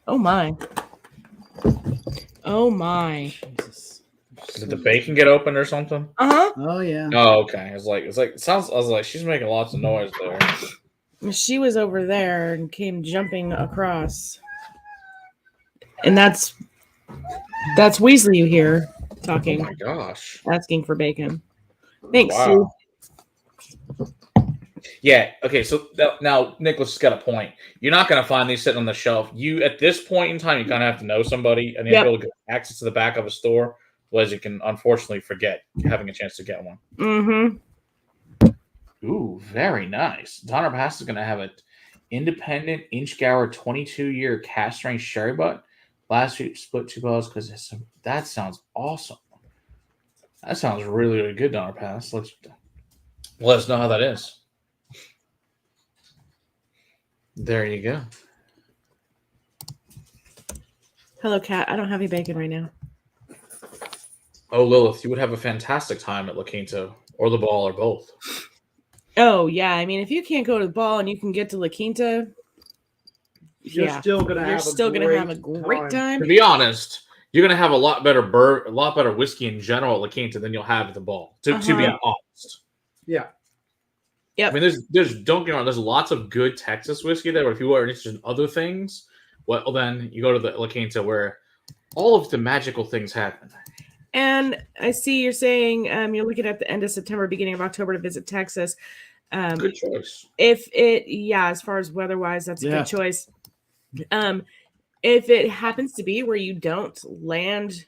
Oh my. Oh my. Jesus. Did the bacon get opened or something? Uh-huh. Oh yeah. Oh, okay. It's like it sounds. I was like, she's making lots of noise there. She was over there and came jumping across. And that's Weasley you hear talking. Oh my gosh. Asking for bacon. Thanks, Wow. Sue. Yeah. Okay. So now Nicholas has got a point. You're not going to find these sitting on the shelf. You at this point in time, you kind of have to know somebody and you have to be able to get access to the back of a store, otherwise you can unfortunately forget having a chance to get one. Mm-hmm. Ooh, very nice. Donner Pass is going to have an independent Inchgour 22-year cask strength sherry butt. Last week split 2 bottles because that sounds awesome. That sounds really, really good, Donner Pass. Let us know how that is. There you go. Hello, Kat. I don't have any bacon right now. Oh, Lilith, you would have a fantastic time at La Quinta or the Ball or both. Oh, yeah. I mean, if you can't go to the Ball and you can get to La Quinta, You're still gonna have a great time. To be honest, you're gonna have a lot better whiskey in general at La Quinta than you'll have at the Ball. To be honest. Yeah. Yep. I mean, there's don't get me wrong, there's lots of good Texas whiskey there, but if you are interested in other things, well, then you go to the La Quinta where all of the magical things happen. And I see you're saying you're looking at the end of September, beginning of October to visit Texas. Good choice. As far as weather-wise, that's a good choice. If it happens to be where you don't land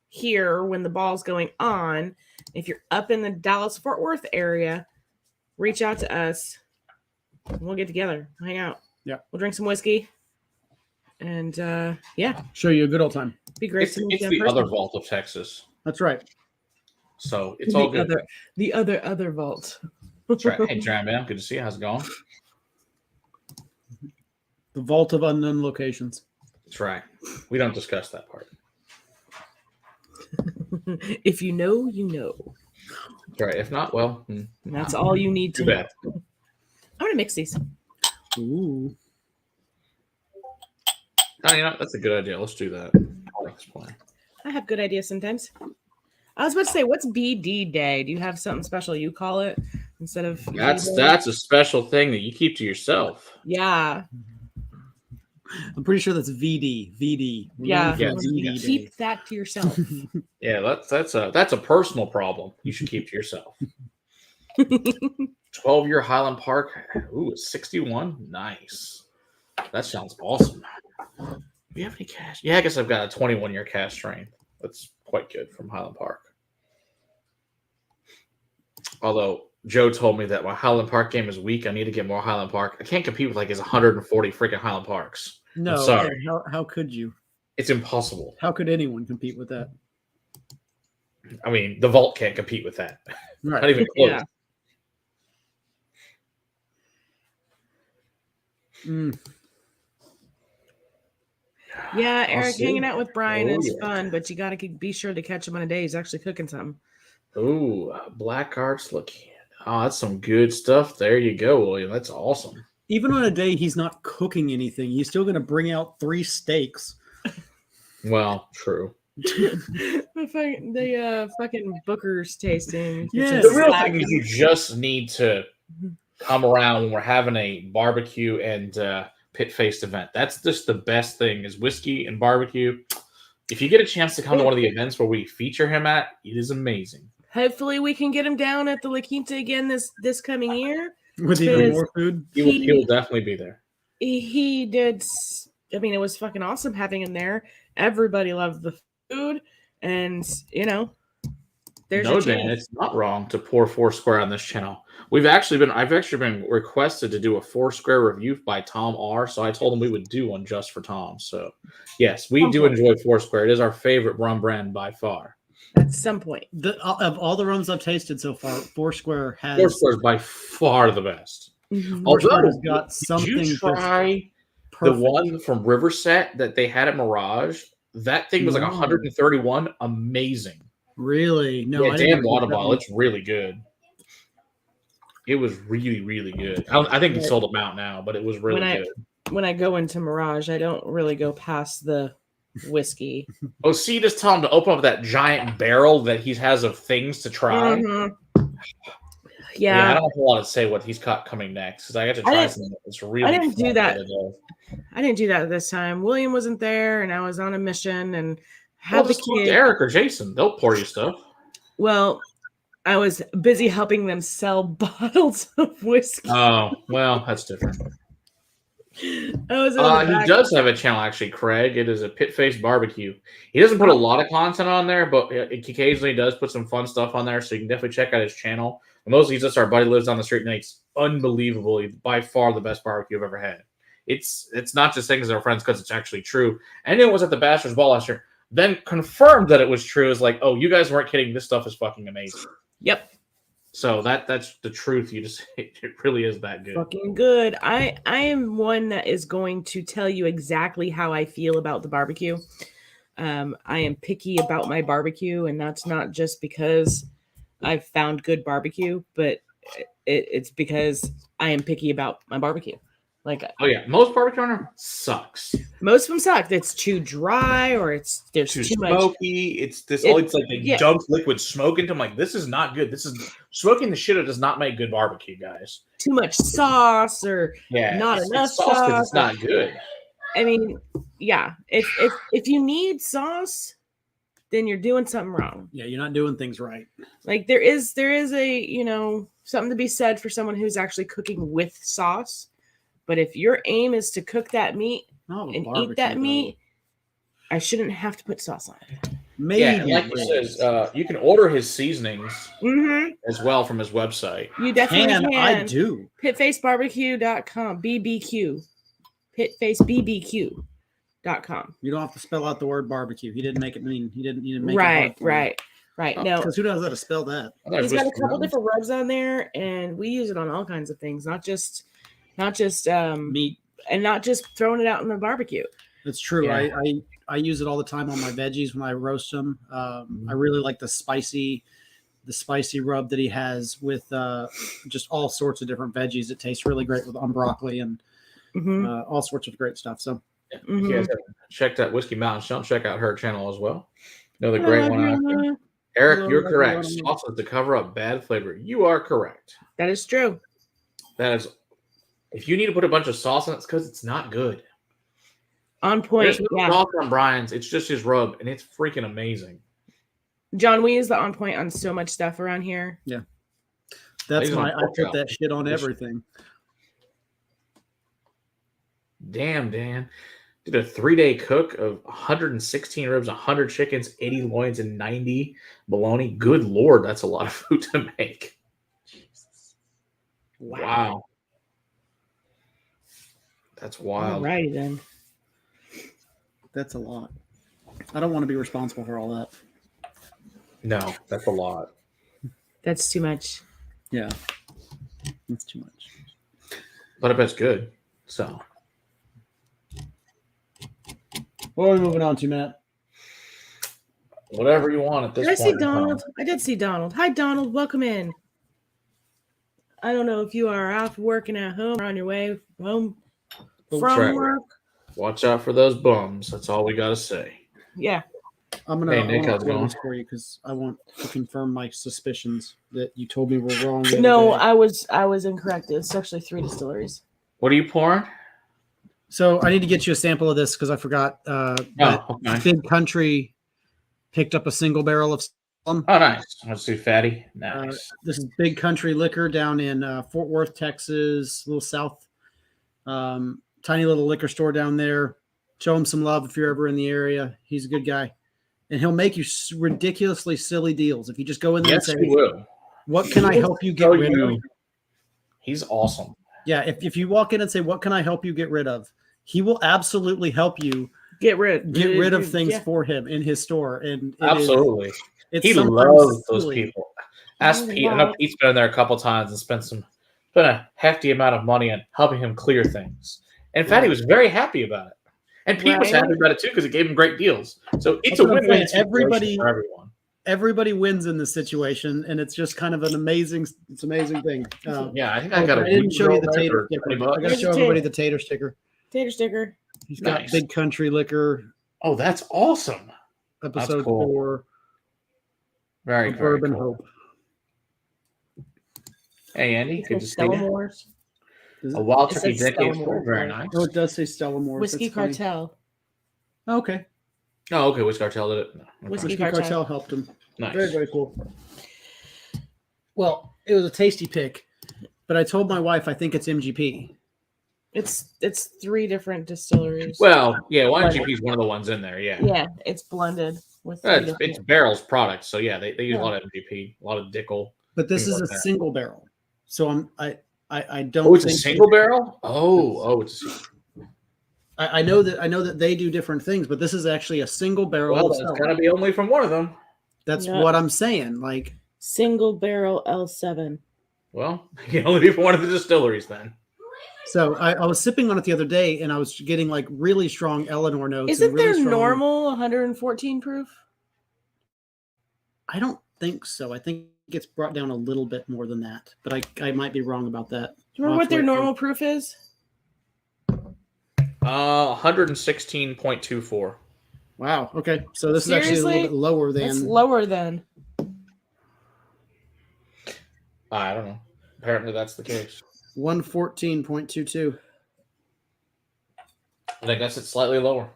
here when the ball's going on, if you're up in the Dallas-Fort Worth area, reach out to us. We'll get together. We'll hang out. Yeah. We'll drink some whiskey. And show you a good old time. Be great It's to meet you in the person. other vault of Texas. That's right. So it's all good. The other vault. That's right. Hey, Dram, man. Good to see you. How's it going? The vault of unknown locations. That's right. We don't discuss that part. If you know, you know. That's right. If not, well, that's all you need to know. I'm going to mix these. Ooh. Oh, you know, that's a good idea. Let's do that. I like this plan. I have good ideas sometimes. I was about to say, what's BD Day? Do you have something special you call it instead of that's a special thing that you keep to yourself? Yeah. I'm pretty sure that's VD. VD. Yeah. VD keep that to yourself. Yeah, that's a personal problem. You should keep to yourself. 12-year Highland Park. Ooh, 61. Nice. That sounds awesome. Do you have any cash? Yeah, I guess I've got a 21-year cash strain. That's quite good from Highland Park. Although Joe told me that my Highland Park game is weak, I need to get more Highland Park. I can't compete with like his 140 freaking Highland Parks. No, I'm sorry. How could you? It's impossible. How could anyone compete with that? I mean, the Vault can't compete with that. Right. Not even close. Yeah. Yeah, Eric, hanging out with Brian is fun, but you got to be sure to catch him on a day he's actually cooking something. Ooh, Black Arts looking. Oh, that's some good stuff. There you go, William. That's awesome. Even on a day he's not cooking anything, he's still going to bring out 3 steaks. Well, true. the fucking Booker's tasting. Yeah. The real thing is you just need to come around when we're having a barbecue and pit-faced event. That's just the best thing is whiskey and barbecue. If you get a chance to come to one of the events where we feature him at, it is amazing. Hopefully we can get him down at the La Quinta again this coming year. With even more food? He will definitely be there. He did. I mean, it was fucking awesome having him there. Everybody loved the food. And, you know, there's no, Dan, it's not wrong to pour Foursquare on this channel. I've actually been requested to do a Foursquare review by Tom R. So I told him we would do one just for Tom. So yes, we do enjoy Foursquare. It is our favorite rum brand by far. At some point. Of all the rums I've tasted so far, Foursquare is by far the best. Mm-hmm. Foursquare has got something. Did you try the one from Riverset that they had at Mirage? That thing was like 131. Amazing. Really? No, yeah, Dan water bottle. It's really good. It was really, really good. I think he sold them out now, but it was really good. When I go into Mirage, I don't really go past the whiskey. Oh, see, just tell him to open up that giant barrel that he has of things to try. Mm-hmm. Yeah, I don't have a lot to say what he's got coming next because I got to try something. It's really. I didn't do that. I didn't do that this time. William wasn't there, and I was on a mission and had the kid. Eric or Jason, they'll pour you stuff. Well, I was busy helping them sell bottles of whiskey. Oh, well, that's different. He does have a channel, actually, Craig. It is a pit-faced barbecue. He doesn't put a lot of content on there, but it occasionally does put some fun stuff on there, so you can definitely check out his channel. And mostly, just our buddy lives on the street, and it's unbelievably, by far, the best barbecue I've ever had. It's not just things that are friends because it's actually true. And it was at the Bachelor's Ball last year. Then confirmed that it was true. Is like, oh, you guys weren't kidding. This stuff is fucking amazing. Yep. So that's the truth. It really is that good. Fucking good. I am one that is going to tell you exactly how I feel about the barbecue. I am picky about my barbecue, and that's not just because I've found good barbecue, but it's because I am picky about my barbecue. Like, oh yeah, most barbecue on there sucks. Most of them suck. It's too dry, or there's too smoky. Much. It's like they dump liquid smoke into them. Like, this is not good. This is smoking the shit out does not make good barbecue, guys. Too much sauce, or not enough sauce. It's not good. I mean, yeah. If you need sauce, then you're doing something wrong. Yeah, you're not doing things right. Like there is a something to be said for someone who's actually cooking with sauce. But if your aim is to cook that meat and eat that meat, I shouldn't have to put sauce on it. Maybe. Yeah, like he says, you can order his seasonings as well from his website. You definitely can. I do. Pitfacebarbecue.com. BBQ. Pitfacebbq.com. You don't have to spell out the word barbecue. He didn't make it mean. He didn't make it right. No, because who knows how to spell that? He's got a couple different rubs on there, and we use it on all kinds of things, not just meat, and not just throwing it out in the barbecue. It's true. Yeah. I use it all the time on my veggies when I roast them. I really like the spicy rub that he has with just all sorts of different veggies. It tastes really great on broccoli and all sorts of great stuff. So If you guys haven't checked out Whiskey Mountain, don't check out her channel as well. Another great one. Eric, you're correct. Sauces to cover up bad flavor. You are correct. That is true. That is. If you need to put a bunch of sauce on it, it's because it's not good. On point. There's no sauce on Brian's. It's just his rub, and it's freaking amazing. John, we use the on point on so much stuff around here. Yeah. That's I put that shit on everything. Damn, Dan. Did a 3-day cook of 116 ribs, 100 chickens, 80 loins, and 90 bologna. Good Lord, that's a lot of food to make. Jesus. Wow. That's wild. All right, then. That's a lot. I don't want to be responsible for all that. No, that's a lot. That's too much. Yeah. That's too much. But I bet it's good. So. What are we moving on to, Matt? Whatever you want at this point. Did I see Donald? I did see Donald. Hi, Donald. Welcome in. I don't know if you are out working at home or on your way home from work. Watch out for those bums. That's all we got to say. Yeah. I'm going to go this for you because I want to confirm my suspicions that you told me were wrong. No, I was incorrect. It's actually 3 distilleries. What are you pouring? So I need to get you a sample of this because I forgot. Big Country picked up a single barrel of. Oh, nice. Let's see, fatty. Nice. This is Big Country Liquor down in Fort Worth, Texas, a little south. Tiny little liquor store down there. Show him some love if you're ever in the area. He's a good guy, and he'll make you ridiculously silly deals if you just go in there and say, "What can I help you get rid of?" He's awesome. Yeah, if you walk in and say, "What can I help you get rid of?" He will absolutely help you get rid of things for him in his store. And absolutely, he loves those people. Ask Pete. I know Pete's been in there a couple times and spent a hefty amount of money on helping him clear things. In fact, he was very happy about it, and Pete was happy about it too because it gave him great deals. So it's a win-win situation for everyone. Everybody wins in this situation, and it's just kind of an amazing thing. Yeah, I think I got. I didn't show you the tater sticker. I got to show everybody the tater sticker. Tater sticker. He's got Big Country Liquor. Oh, that's awesome. Episode 4. Very Bourbon cool. Hope. Hey, Andy, good to see you. A Wild Turkey Decade 4. Very nice. Oh, it does say Stella Moore. Whiskey Cartel. Okay. Oh, okay. Whiskey Cartel did it. No. Whiskey Cartel helped him. Nice. Very, very cool. Well, it was a tasty pick, but I told my wife I think it's MGP. It's 3 different distilleries. Well, yeah, MGP is one of the ones in there. Yeah. Yeah, it's blended with. It's Barrel's product, so yeah, they use a lot of MGP, a lot of Dickel. But this is a single barrel, so I don't. Oh, it's a single barrel. It's. I know that they do different things, but this is actually a single barrel. Well, it's got to be only from one of them. That's what I'm saying. Like single barrel L7. Well, it can only be from one of the distilleries then. So I was sipping on it the other day, and I was getting like really strong Eleanor notes. Isn't really there normal 114 proof? I don't think so. I think it gets brought down a little bit more than that, but I might be wrong about that. Do you remember what their normal proof is? 116.24. Wow. Okay. So this is actually a little bit lower than. It's lower than. I don't know. Apparently that's the case. 114.22. And I guess it's slightly lower.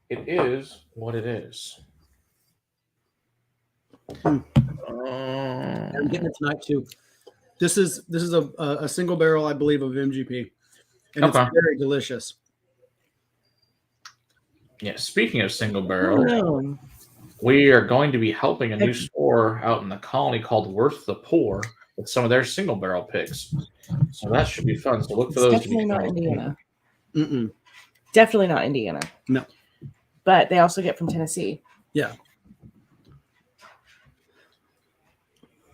It is what it is. I'm getting it tonight too. This is a single barrel, I believe, of MGP, and it's very delicious. Yeah. Speaking of single barrel, we are going to be helping a new store out in the colony called Worth the Poor with some of their single barrel picks. So that should be fun. So look for those. Definitely not Indiana. Mm-mm. Definitely not Indiana. No. But they also get from Tennessee. Yeah.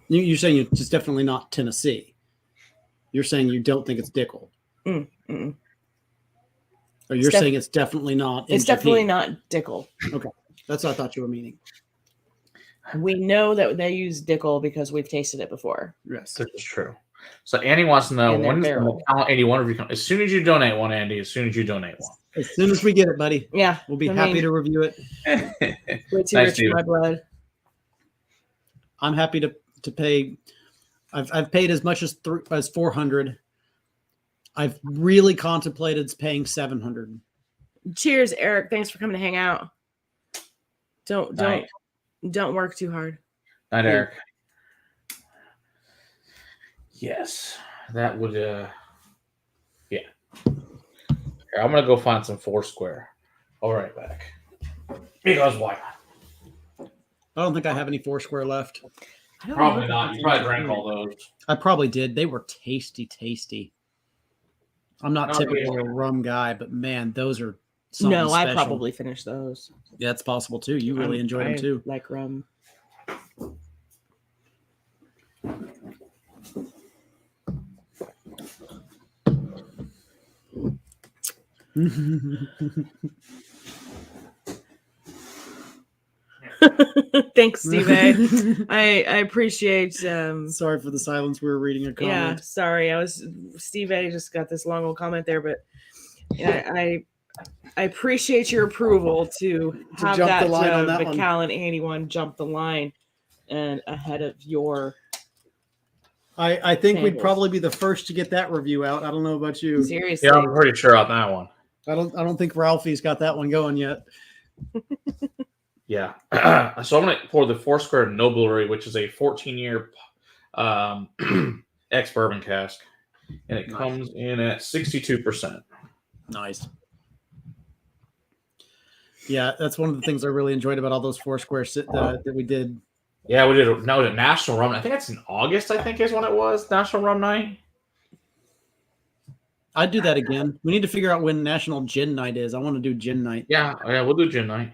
You're saying it's definitely not Tennessee. You're saying you don't think it's Dickel. Or you're saying it's definitely not. It's definitely not Dickel. Okay. That's what I thought you were meaning. We know that they use Dickel because we've tasted it before. Yes. This is true. So Andy wants to know In their when is the barrel. Macallan 81 review come? As soon as you donate one, Andy. As soon as you donate one. As soon as we get it, buddy. Yeah. We'll be happy to review it. Way too Nice, rich Steven. for my blood. I'm happy to pay. I've paid as much as 400. I've really contemplated paying 700. Cheers, Eric. Thanks for coming to hang out. Don't Night. work too hard. Night, Eric. Yes, that would. Yeah. Here, I'm gonna go find some Foursquare. All right, back. Because why not? I don't think I have any Foursquare left. Probably not. You probably drank all those. I probably did. They were tasty. I'm not typically a rum guy, but man, those are something No, special. I probably finished those. Yeah, it's possible too. You really enjoyed them too. Like rum. Thanks, Steve. I appreciate. Sorry for the silence. We were reading a comment. Yeah, sorry. Steve A just got this long old comment there, but I appreciate your approval to have jump that the line on that one. Macallan 81 jump the line and ahead of your. I think we'd Samples. probably be the first to get that review out. I don't know about you. Seriously. Yeah, I'm pretty sure on that one. I don't think Ralphie's got that one going yet. Yeah. So I'm going to pour the Foursquare Noblery, which is a 14-year ex-bourbon cask. And it comes in at 62%. Nice. Yeah, that's one of the things I really enjoyed about all those Foursquare that we did. Yeah, we did a National Rum. I think that's in August, I think is when it was. National Rum Night. I'd do that again. We need to figure out when National Gin Night is. I want to do Gin Night. Yeah, we'll do Gin Night.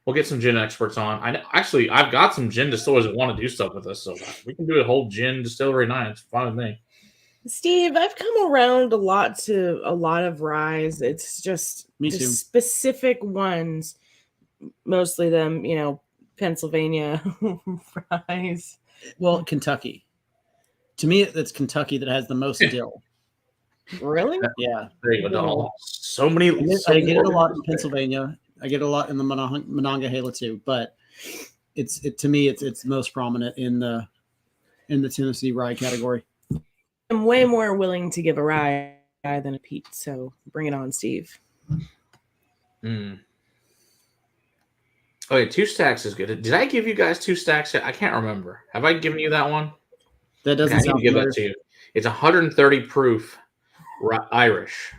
We'll get some gin experts on. I've got some gin distillers that want to do stuff with us, so we can do a whole gin distillery night. It's fun with me. Steve, I've come around a lot to a lot of ryes. It's just Me the too. specific ones, mostly them, Pennsylvania ryes. Well, Kentucky. To me, it's Kentucky that has the most dill. Really? Yeah. There you go. So many. I get it a lot in Pennsylvania. I get it a lot in the Monongahela too, but to me it's most prominent in the Tennessee rye category. I'm way more willing to give a rye than a peat, so bring it on, Steve. Okay, 2 Stacks is good. Did I give you guys 2 Stacks? I can't remember. Have I given you that one? That doesn't I need sound to give familiar. that to you. It's 130 proof Irish.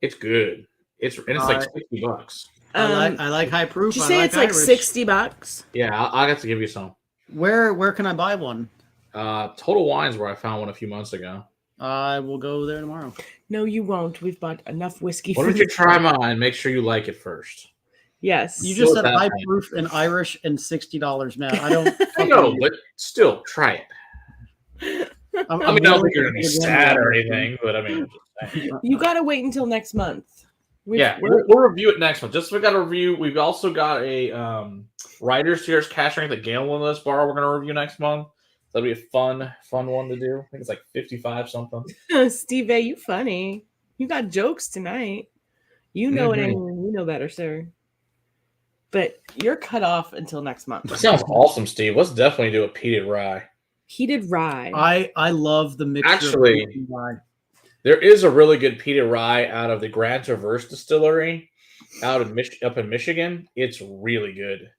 It's good. It's like $60. I like high proof. Did you I say like it's like Irish. $60? Yeah, I'll have to give you some. Where can I buy one? Total Wine's where I found one a few months ago. I will go there tomorrow. No, you won't. We've bought enough whiskey. Why don't you try mine? Make sure you like it first. Yes. You just said that high thing. proof and Irish and $60, man. I don't. I know, but still, try it. I don't think you're going to be sad or anything, but I mean, just saying. You got to wait until next month. We'll review it next one. Just so we got a review. We've also got a Writer's Series cash drink that Gail will let us borrow. We're going to review next month. That'll be a fun one to do. I think it's like 55 something. Steve A, you funny. You got jokes tonight. You know it, and you know better, sir. But you're cut off until next month. That sounds awesome, Steve. Let's definitely do a peated rye. Heated rye. I love the mixture. Actually, of peat and rye. There is a really good peated rye out of the Grand Traverse Distillery out in up in Michigan. It's really good.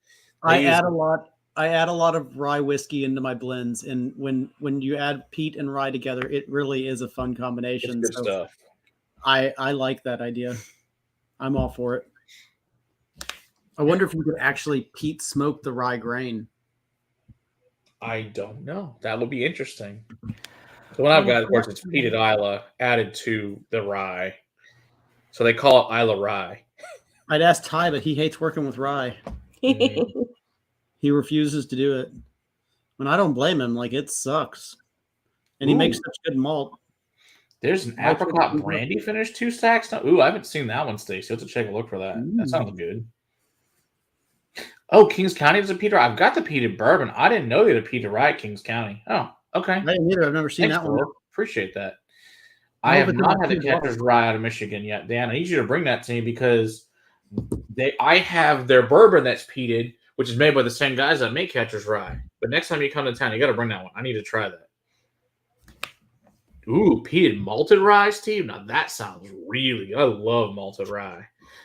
I add a lot of rye whiskey into my blends, and when you add peat and rye together, it really is a fun combination. It's good stuff. I like that idea. I'm all for it. I wonder if you could actually peat smoke the rye grain. I don't know. That would be interesting. The one I've got, of course, it's peated Isla added to the rye. So they call it Isla Rye. I'd ask Ty, but he hates working with rye. He refuses to do it. And I don't blame him. Like, it sucks. And he makes such good malt. There's an apricot brandy finish 2 Stacks. Ooh, I haven't seen that one, Stacey. Let's take a look for that. That sounds good. Oh, Kings County is a peated rye. I've got the peated bourbon. I didn't know they had a peated rye at Kings County. Oh, Okay. I didn't either. I've never seen that one. Appreciate that. I have not had the Catcher's Rye out of Michigan yet, Dan. I need you to bring that to me because I have their bourbon that's peated, which is made by the same guys that make Catcher's Rye. But next time you come to town, you got to bring that one. I need to try that. Ooh, peated malted rye, Steve. Now that sounds really good. I love malted rye.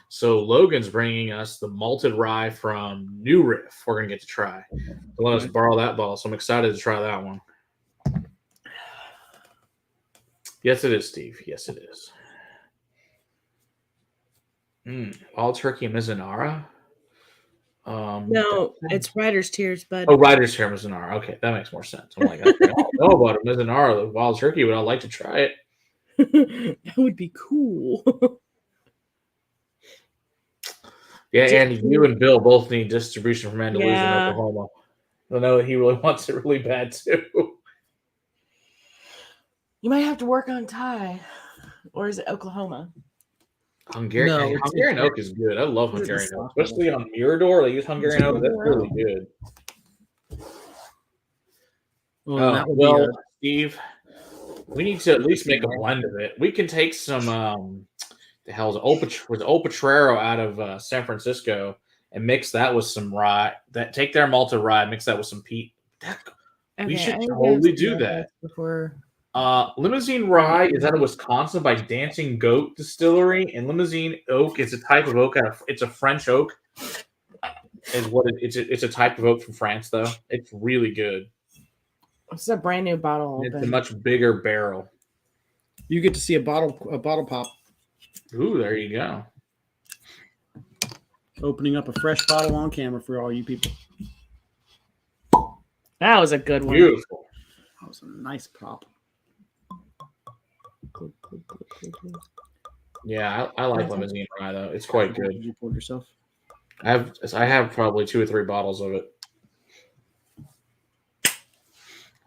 So Logan's bringing us the malted rye from New Riff. We're gonna get to try. So let us borrow that bottle. So I'm excited to try that one. Yes, it is, Steve. Yes, it is. Wild Turkey Mizunara? No, it's Writer's Tears, bud. Oh, Writer's Tears Mizunara. Okay, that makes more sense. I'm like, I don't know about a Mizunara, the Wild Turkey, but I'd like to try it. That would be cool. Yeah, Andy, you and Bill both need distribution from Andalusia, Oklahoma. I know that he really wants it really bad, too. You might have to work on Thai. Or is it Oklahoma? Hungarian oak is good. I love Hungarian oak. Especially on Mirador, they use Hungarian oak. That's really good. Well, Steve, we need to at least make a blend of it. We can take some, the hell's Old Potrero out of San Francisco and mix that with some rye. Take their malted rye, mix that with some peat. We should totally do that. Limousine Rye is out of Wisconsin by Dancing Goat Distillery, and Limousine Oak is a type of oak. It's a French oak. It's a type of oak from France, though. It's really good. It's a brand new bottle. It's a much bigger barrel. You get to see a bottle pop. Ooh, there you go. Opening up a fresh bottle on camera for all you people. That was a good one. Beautiful. That was a nice pop. Yeah, I like Limousine Rye though. It's quite good. Did you pour yourself? I have probably 2 or 3 bottles of it.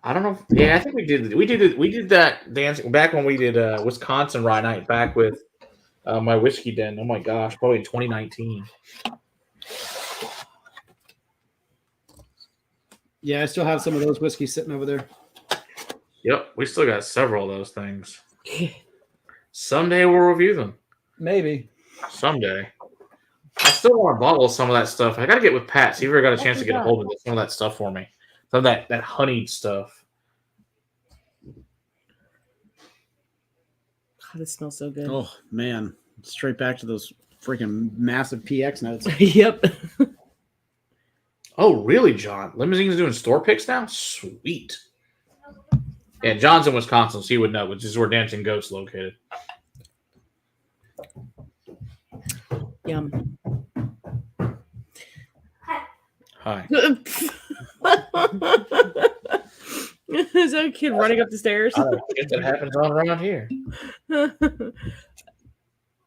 I don't know. I think we did that dancing back when we did Wisconsin Rye Night back with my whiskey den. Oh my gosh, probably in 2019. Yeah, I still have some of those whiskeys sitting over there. Yep, we still got several of those things. Someday we'll review them. Maybe. Someday. I still want to bottle some of that stuff. I got to get with Pat. See if we got a chance to get a hold of some of that stuff for me. Some of that honeyed stuff. God, it smells so good. Oh, man. Straight back to those freaking massive PX notes. Yep. Oh, really, John? Limousine's doing store picks now? Sweet. Yeah, John's in Wisconsin, so he would know, which is where Dancing Goat's located. Yum. Hi. Is that a kid running up the stairs? That happens all around here.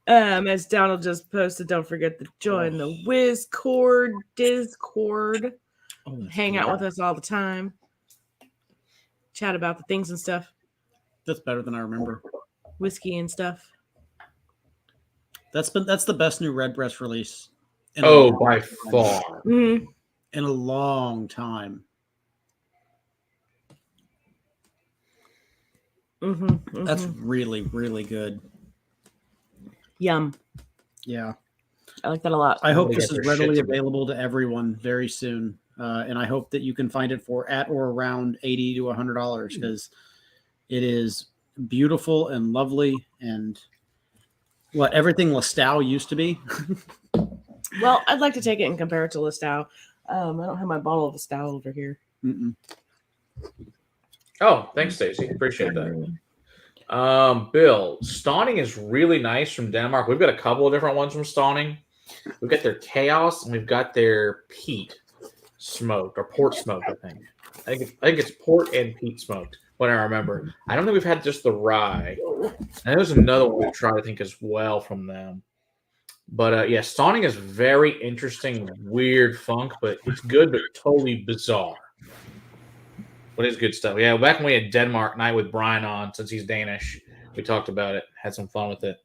As Donald just posted, don't forget to join the Discord. Hang out with us all the time. Chat about the things and stuff. That's better than I remember. Whiskey and stuff. That's the best new Redbreast release. By far. Mm-hmm. In a long time. Mm-hmm, mm-hmm. That's really, really good. Yum. Yeah. I like that a lot. I hope this is readily available to everyone very soon. And I hope that you can find it for at or around $80 to $100 because it is beautiful and lovely and everything Lestau used to be. Well, I'd like to take it and compare it to Lestau. I don't have my bottle of Lestau over here. Mm-mm. Oh, thanks, Stacey. Appreciate that. Bill, Stauning is really nice from Denmark. We've got a couple of different ones from Stauning. We've got their Chaos and we've got their Peat smoked or port smoked, I think. I think it's port and peat smoked, what I remember. I don't think we've had just the rye. And there's another one we've tried, I think, as well from them. But yeah, Stauning is very interesting, weird funk, but it's good, but totally bizarre. But it's good stuff. Yeah, back when we had Denmark Night with Brian on, since he's Danish, we talked about it, had some fun with it.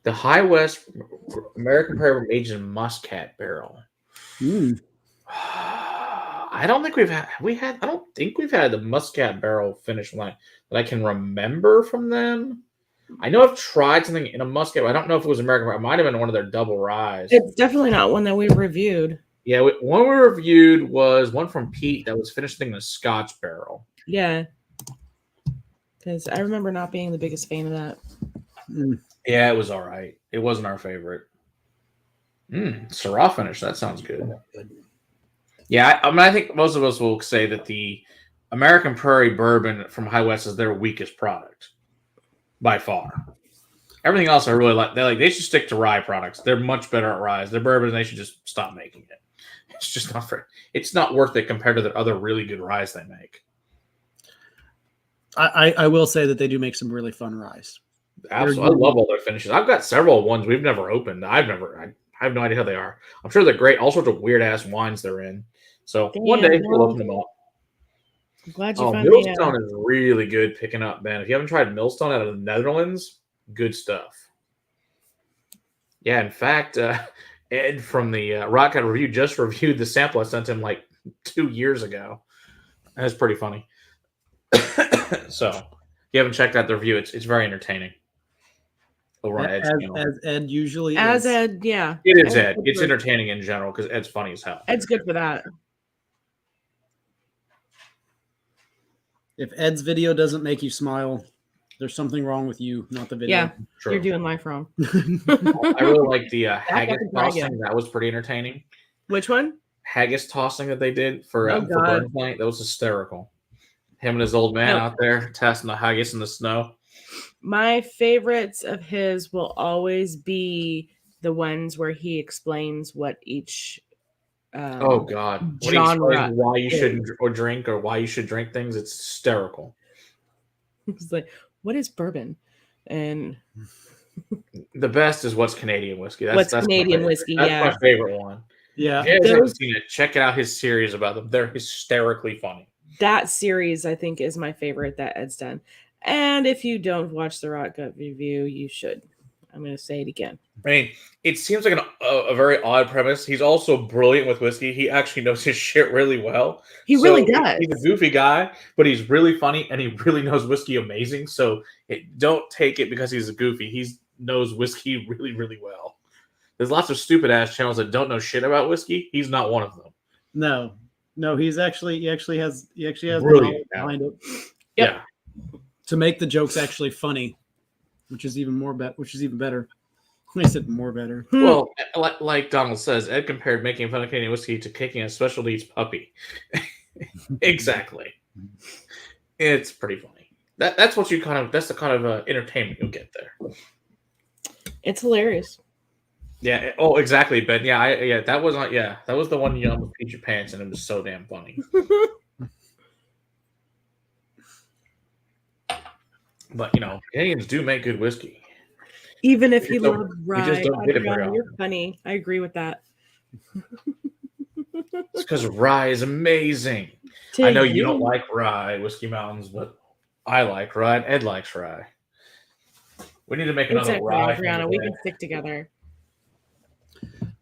The High West American Prairie aged in Muscat barrel. I don't think we've had. I don't think we've had the Muscat barrel finish line that I can remember from them. I know I've tried something in a Muscat, but I don't know if it was American. It might have been one of their double ryes. It's definitely not one that we reviewed. Yeah, one we reviewed was one from Pete that was finished in a Scotch barrel. Yeah, because I remember not being the biggest fan of that. Yeah, it was all right. It wasn't our favorite. Syrah finish. That sounds good. Yeah, I think most of us will say that the American Prairie bourbon from High West is their weakest product by far. Everything else I really like. They should stick to rye products. They're much better at rye. Their bourbon, they should just stop making it. It's just not fair. It's not worth it compared to the other really good ryes they make. I will say that they do make some really fun ryes. Absolutely. I love all their finishes. I've got several ones we've never opened. I have no idea how they are. I'm sure they're great. All sorts of weird ass wines they're in. So one day we'll open them up. I'm glad you found Millstone is really good picking up, man. If you haven't tried Millstone out of the Netherlands, good stuff. Yeah, in fact, Ed from the Rocket Review just reviewed the sample I sent him like 2 years ago. That's pretty funny. So, if you haven't checked out the review, it's very entertaining. Over on Ed's channel. As Ed usually as is. Ed, yeah. It is Ed. It's entertaining in general because Ed's funny as hell. Ed's good for that. If Ed's video doesn't make you smile, there's something wrong with you, not the video. Yeah, True. You're doing life wrong. I really like the haggis tossing. That was pretty entertaining. Which one? Haggis tossing that they did for Burns Night. That was hysterical. Him and his old man out there testing the haggis in the snow. My favorites of his will always be the ones where he explains what each oh God! genre why you shouldn't drink or why you should drink things. It's hysterical. It's like, what is bourbon? And the best is what's Canadian whiskey. That's Canadian whiskey. That's my favorite one. Yeah, if you guys haven't seen it, check out his series about them. They're hysterically funny. That series, I think, is my favorite that Ed's done. And if you don't watch the Rock Gut Review, you should. I'm going to say it again. I mean, it seems like a very odd premise. He's also brilliant with whiskey. He actually knows his shit really well. He really does. He's a goofy guy, but he's really funny, and he really knows whiskey amazing. So don't take it because he's a goofy. He knows whiskey really, really well. There's lots of stupid-ass channels that don't know shit about whiskey. He's not one of them. No, he actually has Brilliant behind it. Yep. Yeah. To make the jokes actually funny, which is even better. I said more better. Well, like Donald says, Ed compared making fun of Canadian whiskey to kicking a special needs puppy. Exactly. It's pretty funny. That's the kind of entertainment you'll get there. It's hilarious. Yeah. Oh, exactly, Ben. Yeah. That was the one you almost peed your pants, and it was so damn funny. But Canadians do make good whiskey. Even if you love rye, just don't get it very you're funny. I agree with that. It's because rye is amazing. I know you don't like rye, Whiskey Mountains, but I like rye, and Ed likes rye. We need to make another rye. Brianna, we can stick together.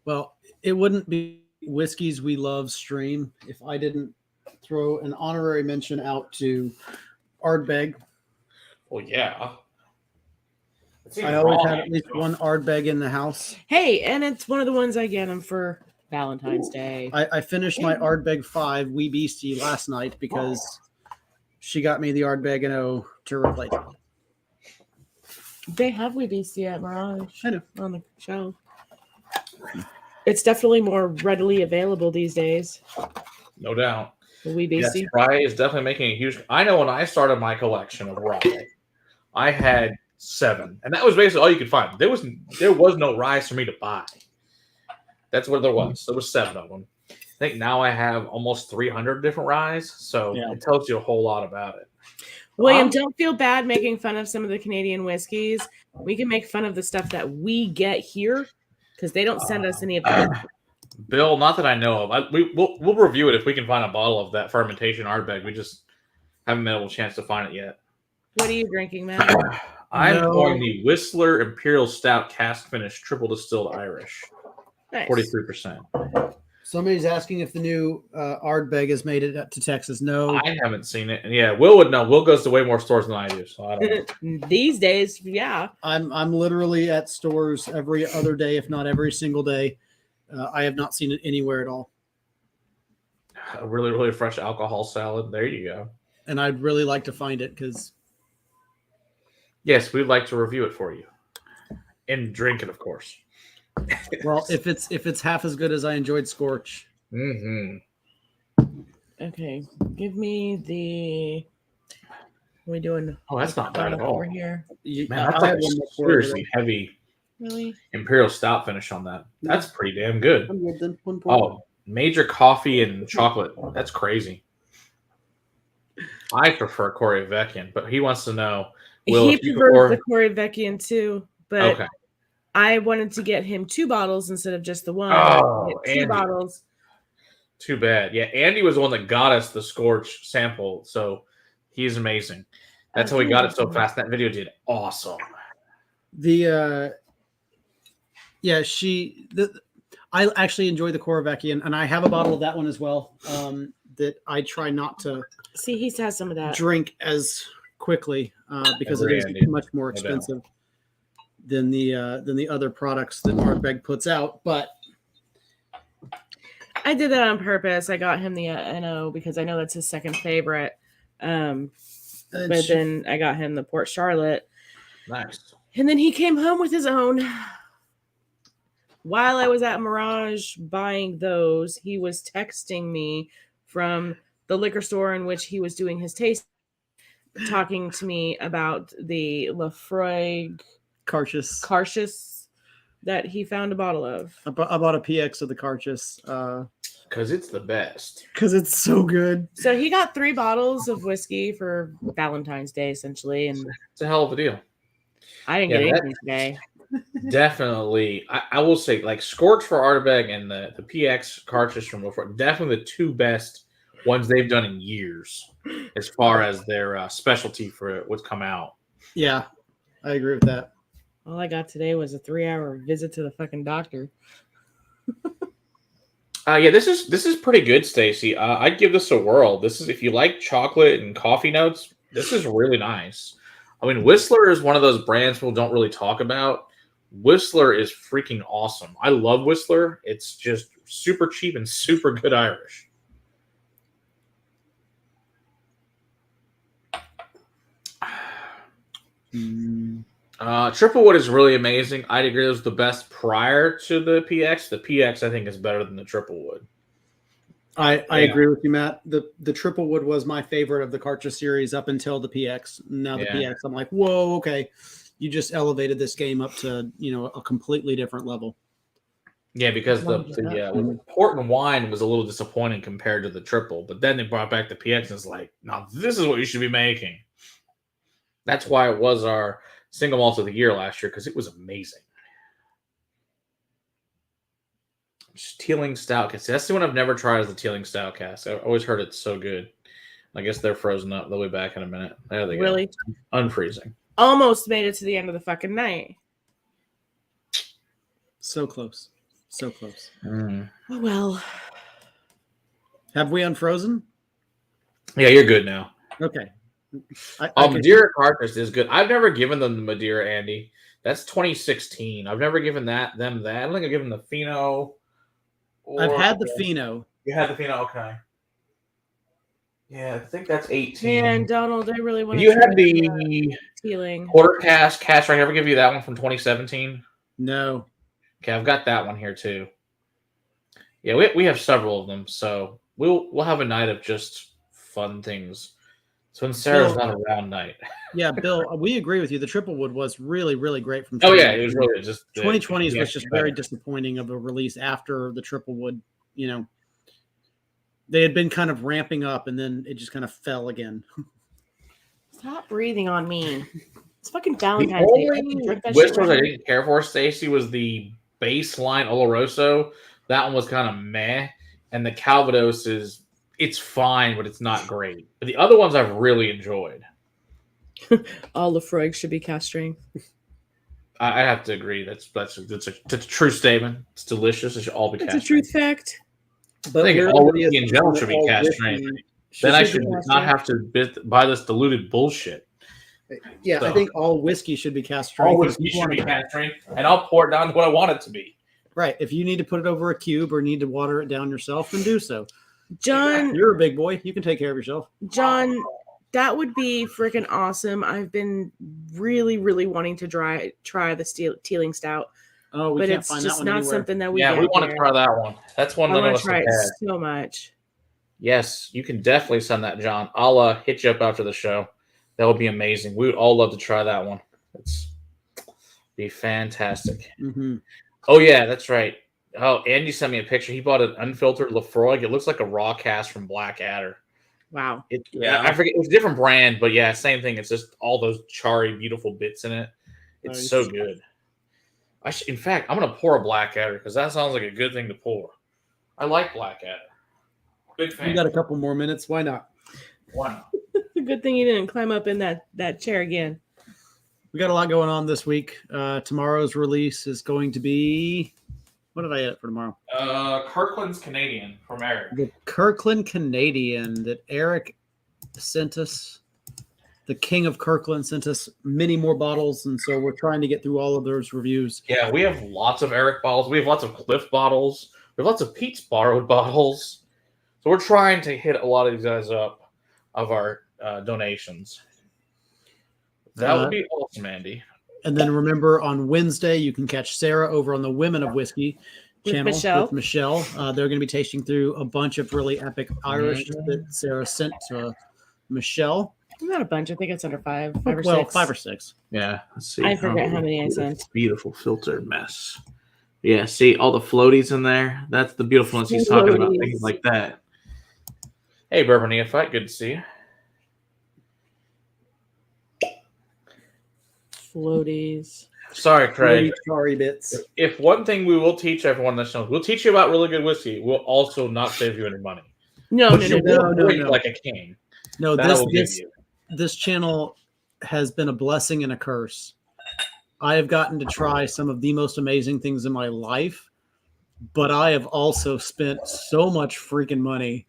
Well, it wouldn't be Whiskeys We Love stream if I didn't throw an honorary mention out to Ardbeg. Well, yeah. I always have at least one Ardbeg in the house. Hey, and it's one of the ones I get them for Valentine's Day. I finished my Ardbeg 5 Wee Beastie last night because she got me the Ardbeg and O to replace it. They have Wee Beastie at Mirage. I know. On the shelf. It's definitely more readily available these days. No doubt. The Wee Beastie. Yes, rye is definitely making a huge. I know when I started my collection of rye, I had 7, and that was basically all you could find. There was no rye for me to buy. That's what there was. There was 7 of them. I think now I have almost 300 different ryes, so it tells you a whole lot about it. William, don't feel bad making fun of some of the Canadian whiskeys. We can make fun of the stuff that we get here because they don't send us any of them. Bill, not that I know of. We'll review it if we can find a bottle of that fermentation Ardbeg. We just haven't been able to chance to find it yet. What are you drinking, man? I'm pouring the Whistler Imperial Stout Cask Finish Triple Distilled Irish. Nice. 43%. Somebody's asking if the new Ardbeg has made it to Texas. No. I haven't seen it. And yeah, Will would know. Will goes to way more stores than I do, so I don't know. These days, yeah. I'm literally at stores every other day, if not every single day. I have not seen it anywhere at all. A really, really fresh alcohol salad. There you go. And I'd really like to find it because... Yes, we'd like to review it for you. And drink it, of course. Well, if it's half as good as I enjoyed Scorch. Mm-hmm. Okay, give me the... What are we doing? Oh, that's not bad at all. Over here. Man, that's like a seriously heavy really Imperial Stout finish on that. That's pretty damn good. I'm good then. Oh, major coffee and chocolate. That's crazy. I prefer Corey Vecchian, but he wants to know. Will, he prefers the Corey Vecchian too, but okay. I wanted to get him 2 bottles instead of just the one. Oh, 2 bottles. Too bad. Yeah, Andy was the one that got us the Scorch sample, so he's amazing. That's how we got it so fast. That video did awesome. I actually enjoy the Koroveckian, and I have a bottle of that one as well. That I try not to see. He has some of that drink as quickly because it is much more expensive than the other products that Ardbeg puts out. But I did that on purpose. I got him the NO because I know that's his second favorite. But then I got him the Port Charlotte. Nice. And then he came home with his own. While I was at Mirage buying those, he was texting me from the liquor store in which he was doing his taste, talking to me about the Lafroig Carchus that he found a bottle of. I bought a PX of the Carchus. Because it's the best. Because it's so good. So he got 3 bottles of whiskey for Valentine's Day, essentially. And it's a hell of a deal. I didn't get anything today. Definitely. I will say, like, Scorch for Ardbeg and the PX Cartridge from before, definitely the 2 best ones they've done in years as far as their specialty for what's come out. Yeah, I agree with that. All I got today was a 3-hour visit to the fucking doctor. Yeah, this is pretty good, Stacy. I'd give this a whirl. This is, if you like chocolate and coffee notes, this is really nice. I mean, Whistler is one of those brands people don't really talk about. Whistler is freaking awesome. I love Whistler. It's just super cheap and super good Irish. Triplewood is really amazing. I'd agree it was the best prior to the PX. The PX, I think, is better than the Triplewood. I agree with you, Matt. The Triplewood was my favorite of the Cartridge series up until the PX. Now the PX, I'm like, whoa, okay. You just elevated this game up to, a completely different level. Yeah, because the port and wine was a little disappointing compared to the triple, but then they brought back the PX and it's like, now this is what you should be making. That's why it was our single malt of the year last year, because it was amazing. Teeling Stout Cask. That's the one I've never tried, is the Teeling Stout Cask. I've always heard it's so good. I guess they're frozen up. They'll be back in a minute. There they go. Really? Unfreezing. Almost made it to the end of the fucking night. So close. So close. Mm. Oh, well. Have we unfrozen? Yeah, you're good now. Okay. Madeira Cartridge is good. I've never given them the Madeira, Andy. That's 2016. I've never given them that. I don't think I've given the Fino. I've had the Fino. You had the Fino, okay. Yeah, I think that's 18. Man, Donald, I really want to. You had the Teeling Porter cask. I ever give you that one from 2017? No. Okay, I've got that one here too. Yeah, we have several of them, so we'll have a night of just fun things. So when Sarah's not around night. Yeah, Bill, we agree with you. The Triplewood was really, really great from. Oh yeah, it was really just 2020s was just very disappointing of a release after the Triplewood. They had been kind of ramping up, and then it just kind of fell again. Stop breathing on me. It's fucking Valentine's Day. Whistles I didn't care for, Stacy, was the baseline Oloroso. That one was kind of meh, and the Calvados it's fine, but it's not great. But the other ones I've really enjoyed. All Lefroy should be cast strength. I have to agree. That's a true statement. It's delicious. It should all be That's cast a true strength. fact. But I think we're all under the whiskey in general assumption should that be all cast whiskey strength. should Then I be should cast not strength. have to buy this diluted bullshit. Yeah, So, I think all whiskey should be cast all strength. whiskey should be cast strength, and I'll pour it down to what I want it to be. Right. If you need to put it over a cube or need to water it down yourself, then do so. John, You're a big boy. You can take care of yourself. John, that would be freaking awesome. I've been really, really wanting to try the Teeling Stout, Oh, we but can't it's find that just one not anywhere. something that we Yeah, get we want to here. try that one. That's one I none of want us to try have it had. so much. Yes, you can definitely send that, John. I'll hit you up after the show. That would be amazing. We would all love to try that one. It's be fantastic. Mm-hmm. Oh yeah, that's right. Oh, Andy sent me a picture. He bought an unfiltered Lefroy. It looks like a raw cast from Blackadder. Wow. I forget. It's a different brand, but yeah, same thing. It's just all those charry, beautiful bits in it. It's Nice. so good. In fact, I'm gonna pour a Blackadder because that sounds like a good thing to pour. I like Blackadder. Big fan. You got a couple more minutes. Why not? Why not? It's a good thing you didn't climb up in that chair again. We got a lot going on this week. Tomorrow's release is going to be. What did I edit for tomorrow? Kirkland's Canadian from Eric. The Kirkland Canadian that Eric sent us. The King of Kirkland sent us many more bottles, and so we're trying to get through all of those reviews. Yeah, we have lots of Eric bottles. We have lots of Cliff bottles. We have lots of Pete's borrowed bottles. So we're trying to hit a lot of these guys up of our donations. That would be awesome, Andy. And then remember, on Wednesday, you can catch Sarah over on the Women of Whiskey channel with Michelle. They're going to be tasting through a bunch of really epic Irish that Sarah sent to Michelle. Not a bunch. I think it's under five or well, six. 5 or 6. Yeah, let's see. I forget how many I sent. Beautiful filtered mess. Yeah, see all the floaties in there? That's the beautifulness he's talking about, things like that. Hey, Bourbon Neophyte, good to see you. Floaties. Sorry, Craig. Sorry bits. If one thing we will teach everyone that's knows, we'll teach you about really good whiskey. We'll also not save you any money. No. Like a king. No, this channel has been a blessing and a curse. I have gotten to try some of the most amazing things in my life, but I have also spent so much freaking money.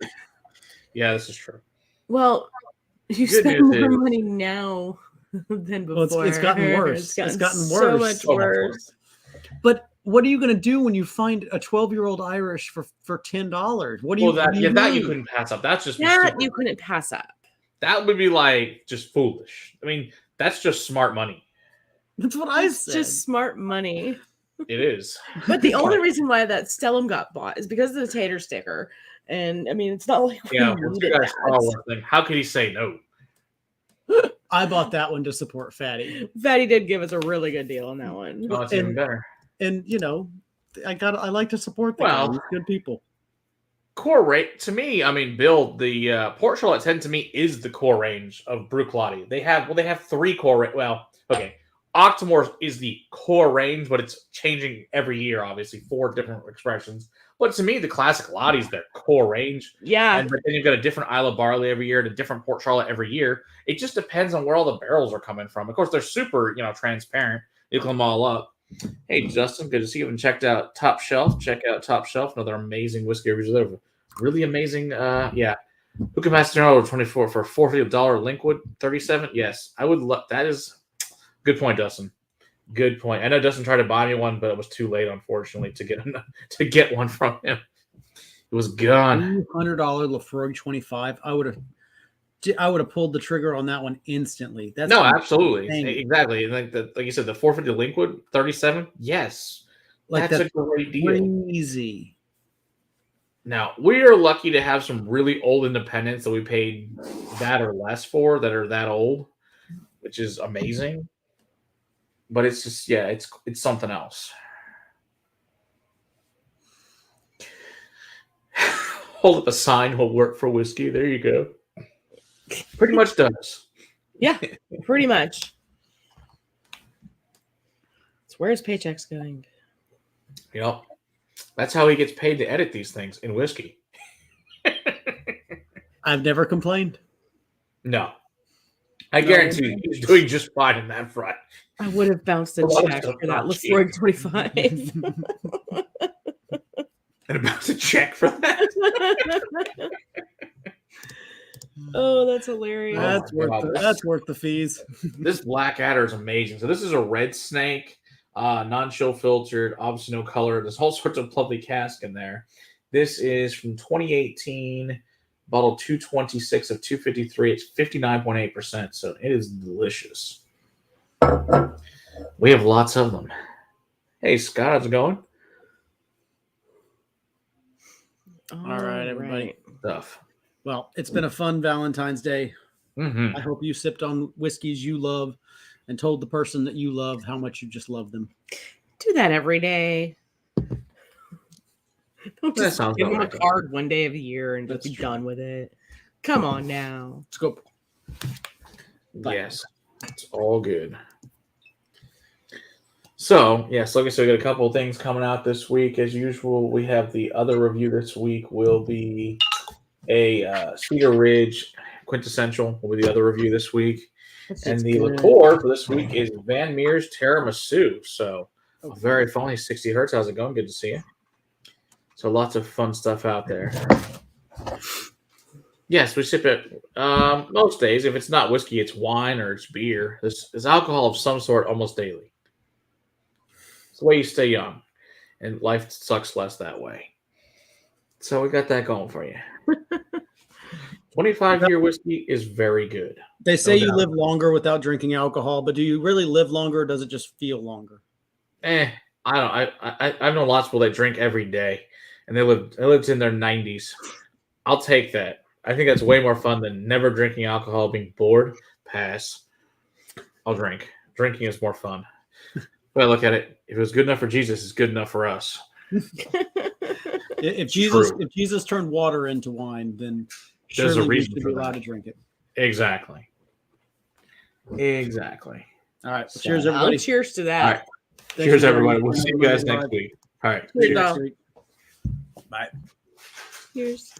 Yeah, this is true. Well, you spend more money now than before. Well, it's gotten worse. It's gotten worse. So much worse. But what are you going to do when you find a 12-year-old Irish for $10? What do you? That you couldn't pass up. That's just you couldn't pass up. That would be like just foolish. I mean, that's just smart money. That's what I said. It's just smart money. It is. But the only reason why that Stellum got bought is because of the tater sticker. And I mean, it's not like we needed that. How could he say no? I bought that one to support Fatty. Fatty did give us a really good deal on that one. Oh, it's even better. And I like to support the guys. Good people. Core rate to me, I mean, Bill, the Port Charlotte 10 to me is the core range of Bruichladdich. They have 3 core. Well, okay, Octomore is the core range, but it's changing every year. Obviously, 4 different expressions. But to me, the classic Lottie is their core range. Yeah, but then you've got a different Isle of Barley every year, and a different Port Charlotte every year. It just depends on where all the barrels are coming from. Of course, they're super, transparent. You can them all up. Hey, Justin, good to see you. And checked out Top Shelf. Check out Top Shelf. Another amazing whiskey reviews there. Really amazing. Who can pass $10 $24 for $450 Linkwood 37? Yes, I would love. That is good point, Dustin. Good point. I know Dustin tried to buy me one, but it was too late, unfortunately, to get one from him. It was gone. $200 Lefroy 25. I would have pulled the trigger on that one instantly. Absolutely, exactly. Like you said, the 450 Linkwood 37. Yes, that's a great deal. Crazy. Now we are lucky to have some really old independents that we paid that or less for that are that old, which is amazing. But it's just it's something else. Hold up a sign will work for whiskey. There you go. Pretty much does. Yeah, pretty much. So where's paychecks going? That's how he gets paid to edit these things in whiskey. I've never complained. No. I guarantee you, he's doing just fine in that front. I would have bounced a check for that Lefroy 25. And about a check for that. Oh, that's hilarious. That's worth the fees. This Blackadder is amazing. So this is a red snake, non-chill filtered, obviously no color. There's all sorts of lovely cask in there. This is from 2018, bottle 226 of 253. It's 59.8%, so it is delicious. We have lots of them. Hey, Scott, how's it going? All right, everybody. Stuff. Well, it's been a fun Valentine's Day. Mm-hmm. I hope you sipped on whiskeys you love and told the person that you love how much you just love them. Do that every day. Don't just give them a card one day of the year and just be done with it. Come on now. Let's go. Yes, it's all good. So, yes, like I said, we got a couple of things coming out this week. As usual, we have the other review this week will be a Cedar Ridge Quintessential will be the other review this week. And the liqueur for this week is Van Meer's Tiramisu. So, very funny. 60 Hertz. How's it going? Good to see you. So, lots of fun stuff out there. Yes, we sip it most days. If it's not whiskey, it's wine or it's beer. There's alcohol of some sort almost daily. It's the way you stay young. And life sucks less that way. So, we got that going for you. 25-year whiskey is very good. They say you live longer without drinking alcohol, but do you really live longer, or does it just feel longer? I don't. I've known lots of people that drink every day, and they lived in their 90s. I'll take that. I think that's way more fun than never drinking alcohol, being bored. Pass. I'll drink. Drinking is more fun. But I look at it. If it was good enough for Jesus, it's good enough for us. If Jesus turned water into wine, then there's a surely reason we should for be allowed that. to drink it. Exactly. All right. So cheers, everybody. Cheers to that. All right. Cheers, everybody. We'll see you guys next week. All right. Cheers. Bye. Cheers.